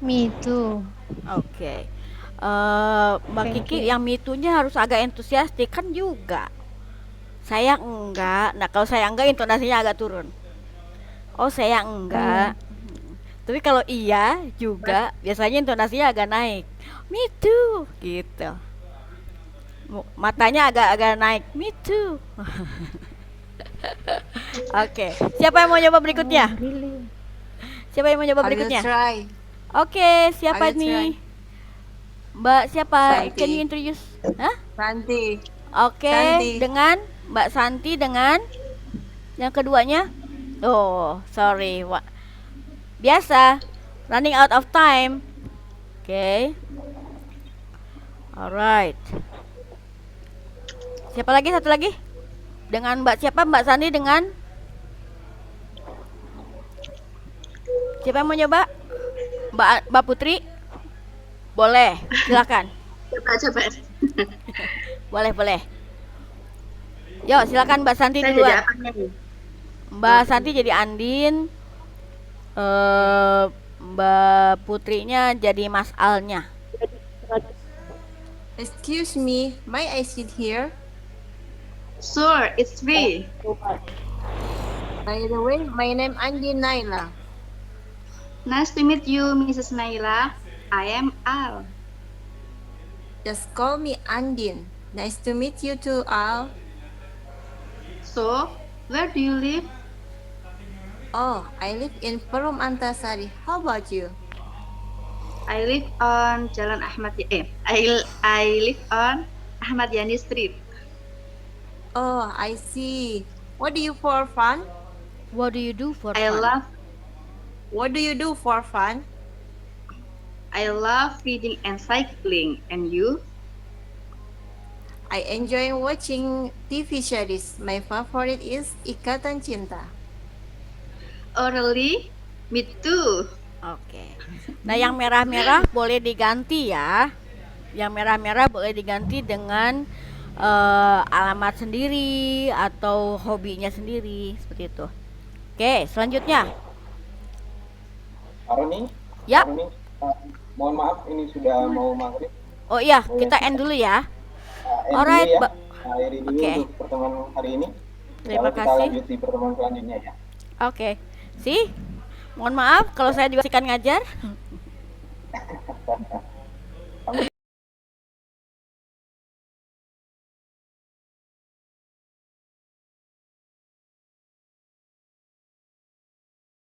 Me too. Oke. Mbak Thank Kiki, you. yang mitunya harus agak entusiastik kan juga. Saya enggak. Nah, kalau saya enggak intonasinya agak turun. Oh, saya enggak. Tapi kalau iya juga biasanya intonasinya agak naik. Me too gitu. Matanya agak-agak naik. Me too. Oke. Siapa yang mau coba berikutnya? Really? Siapa yang mau coba berikutnya? try. Oke, siapa I will nih? Mbak siapa? Santi. Can you introduce? Hah? Santi. Oke, Santi. dengan Mbak Santi dengan yang keduanya. Oh, sorry. Biasa, running out of time. Oke. Alright. Siapa lagi? Satu lagi? Dengan Mbak siapa? Mbak Santi dengan siapa yang mau nyoba? Mbak Putri? Boleh, silakan. Coba. Boleh. Yuk, silakan Mbak Santi duluan. Mbak Santi jadi Andin, Mbak Putrinya jadi Mas Alnya. Excuse me, may I sit here? Sure, it's free. By the way, my name Andi Naila. Nice to meet you, Mrs. Naila. I am Al. Just call me Andin. Nice to meet you too, Al. So, where do you live? Oh, I live in Perum Antasari. How about you? I live on Jalan Ahmad I live on Ahmad Yani Street. Oh, I see. What do you for fun? What do you do for I fun? What do you do for fun? I love reading and cycling. And you? I enjoy watching TV series. My favorite is Ikatan Cinta. Oh really? Me too. Oke. Nah, yang merah-merah boleh diganti ya. Yang merah-merah boleh diganti dengan alamat sendiri atau hobinya sendiri seperti itu. Oke, selanjutnya. Aroni? Ya. Aroni, mohon maaf ini sudah mau maghrib. Oh iya, kita end dulu ya. End Alright, dulu ya. Akhiri dulu Oke. untuk pertemuan hari ini. Terima Lalu kita kasih. lanjut di pertemuan selanjutnya ya. Oke. Mohon maaf kalau saya juga ngajar.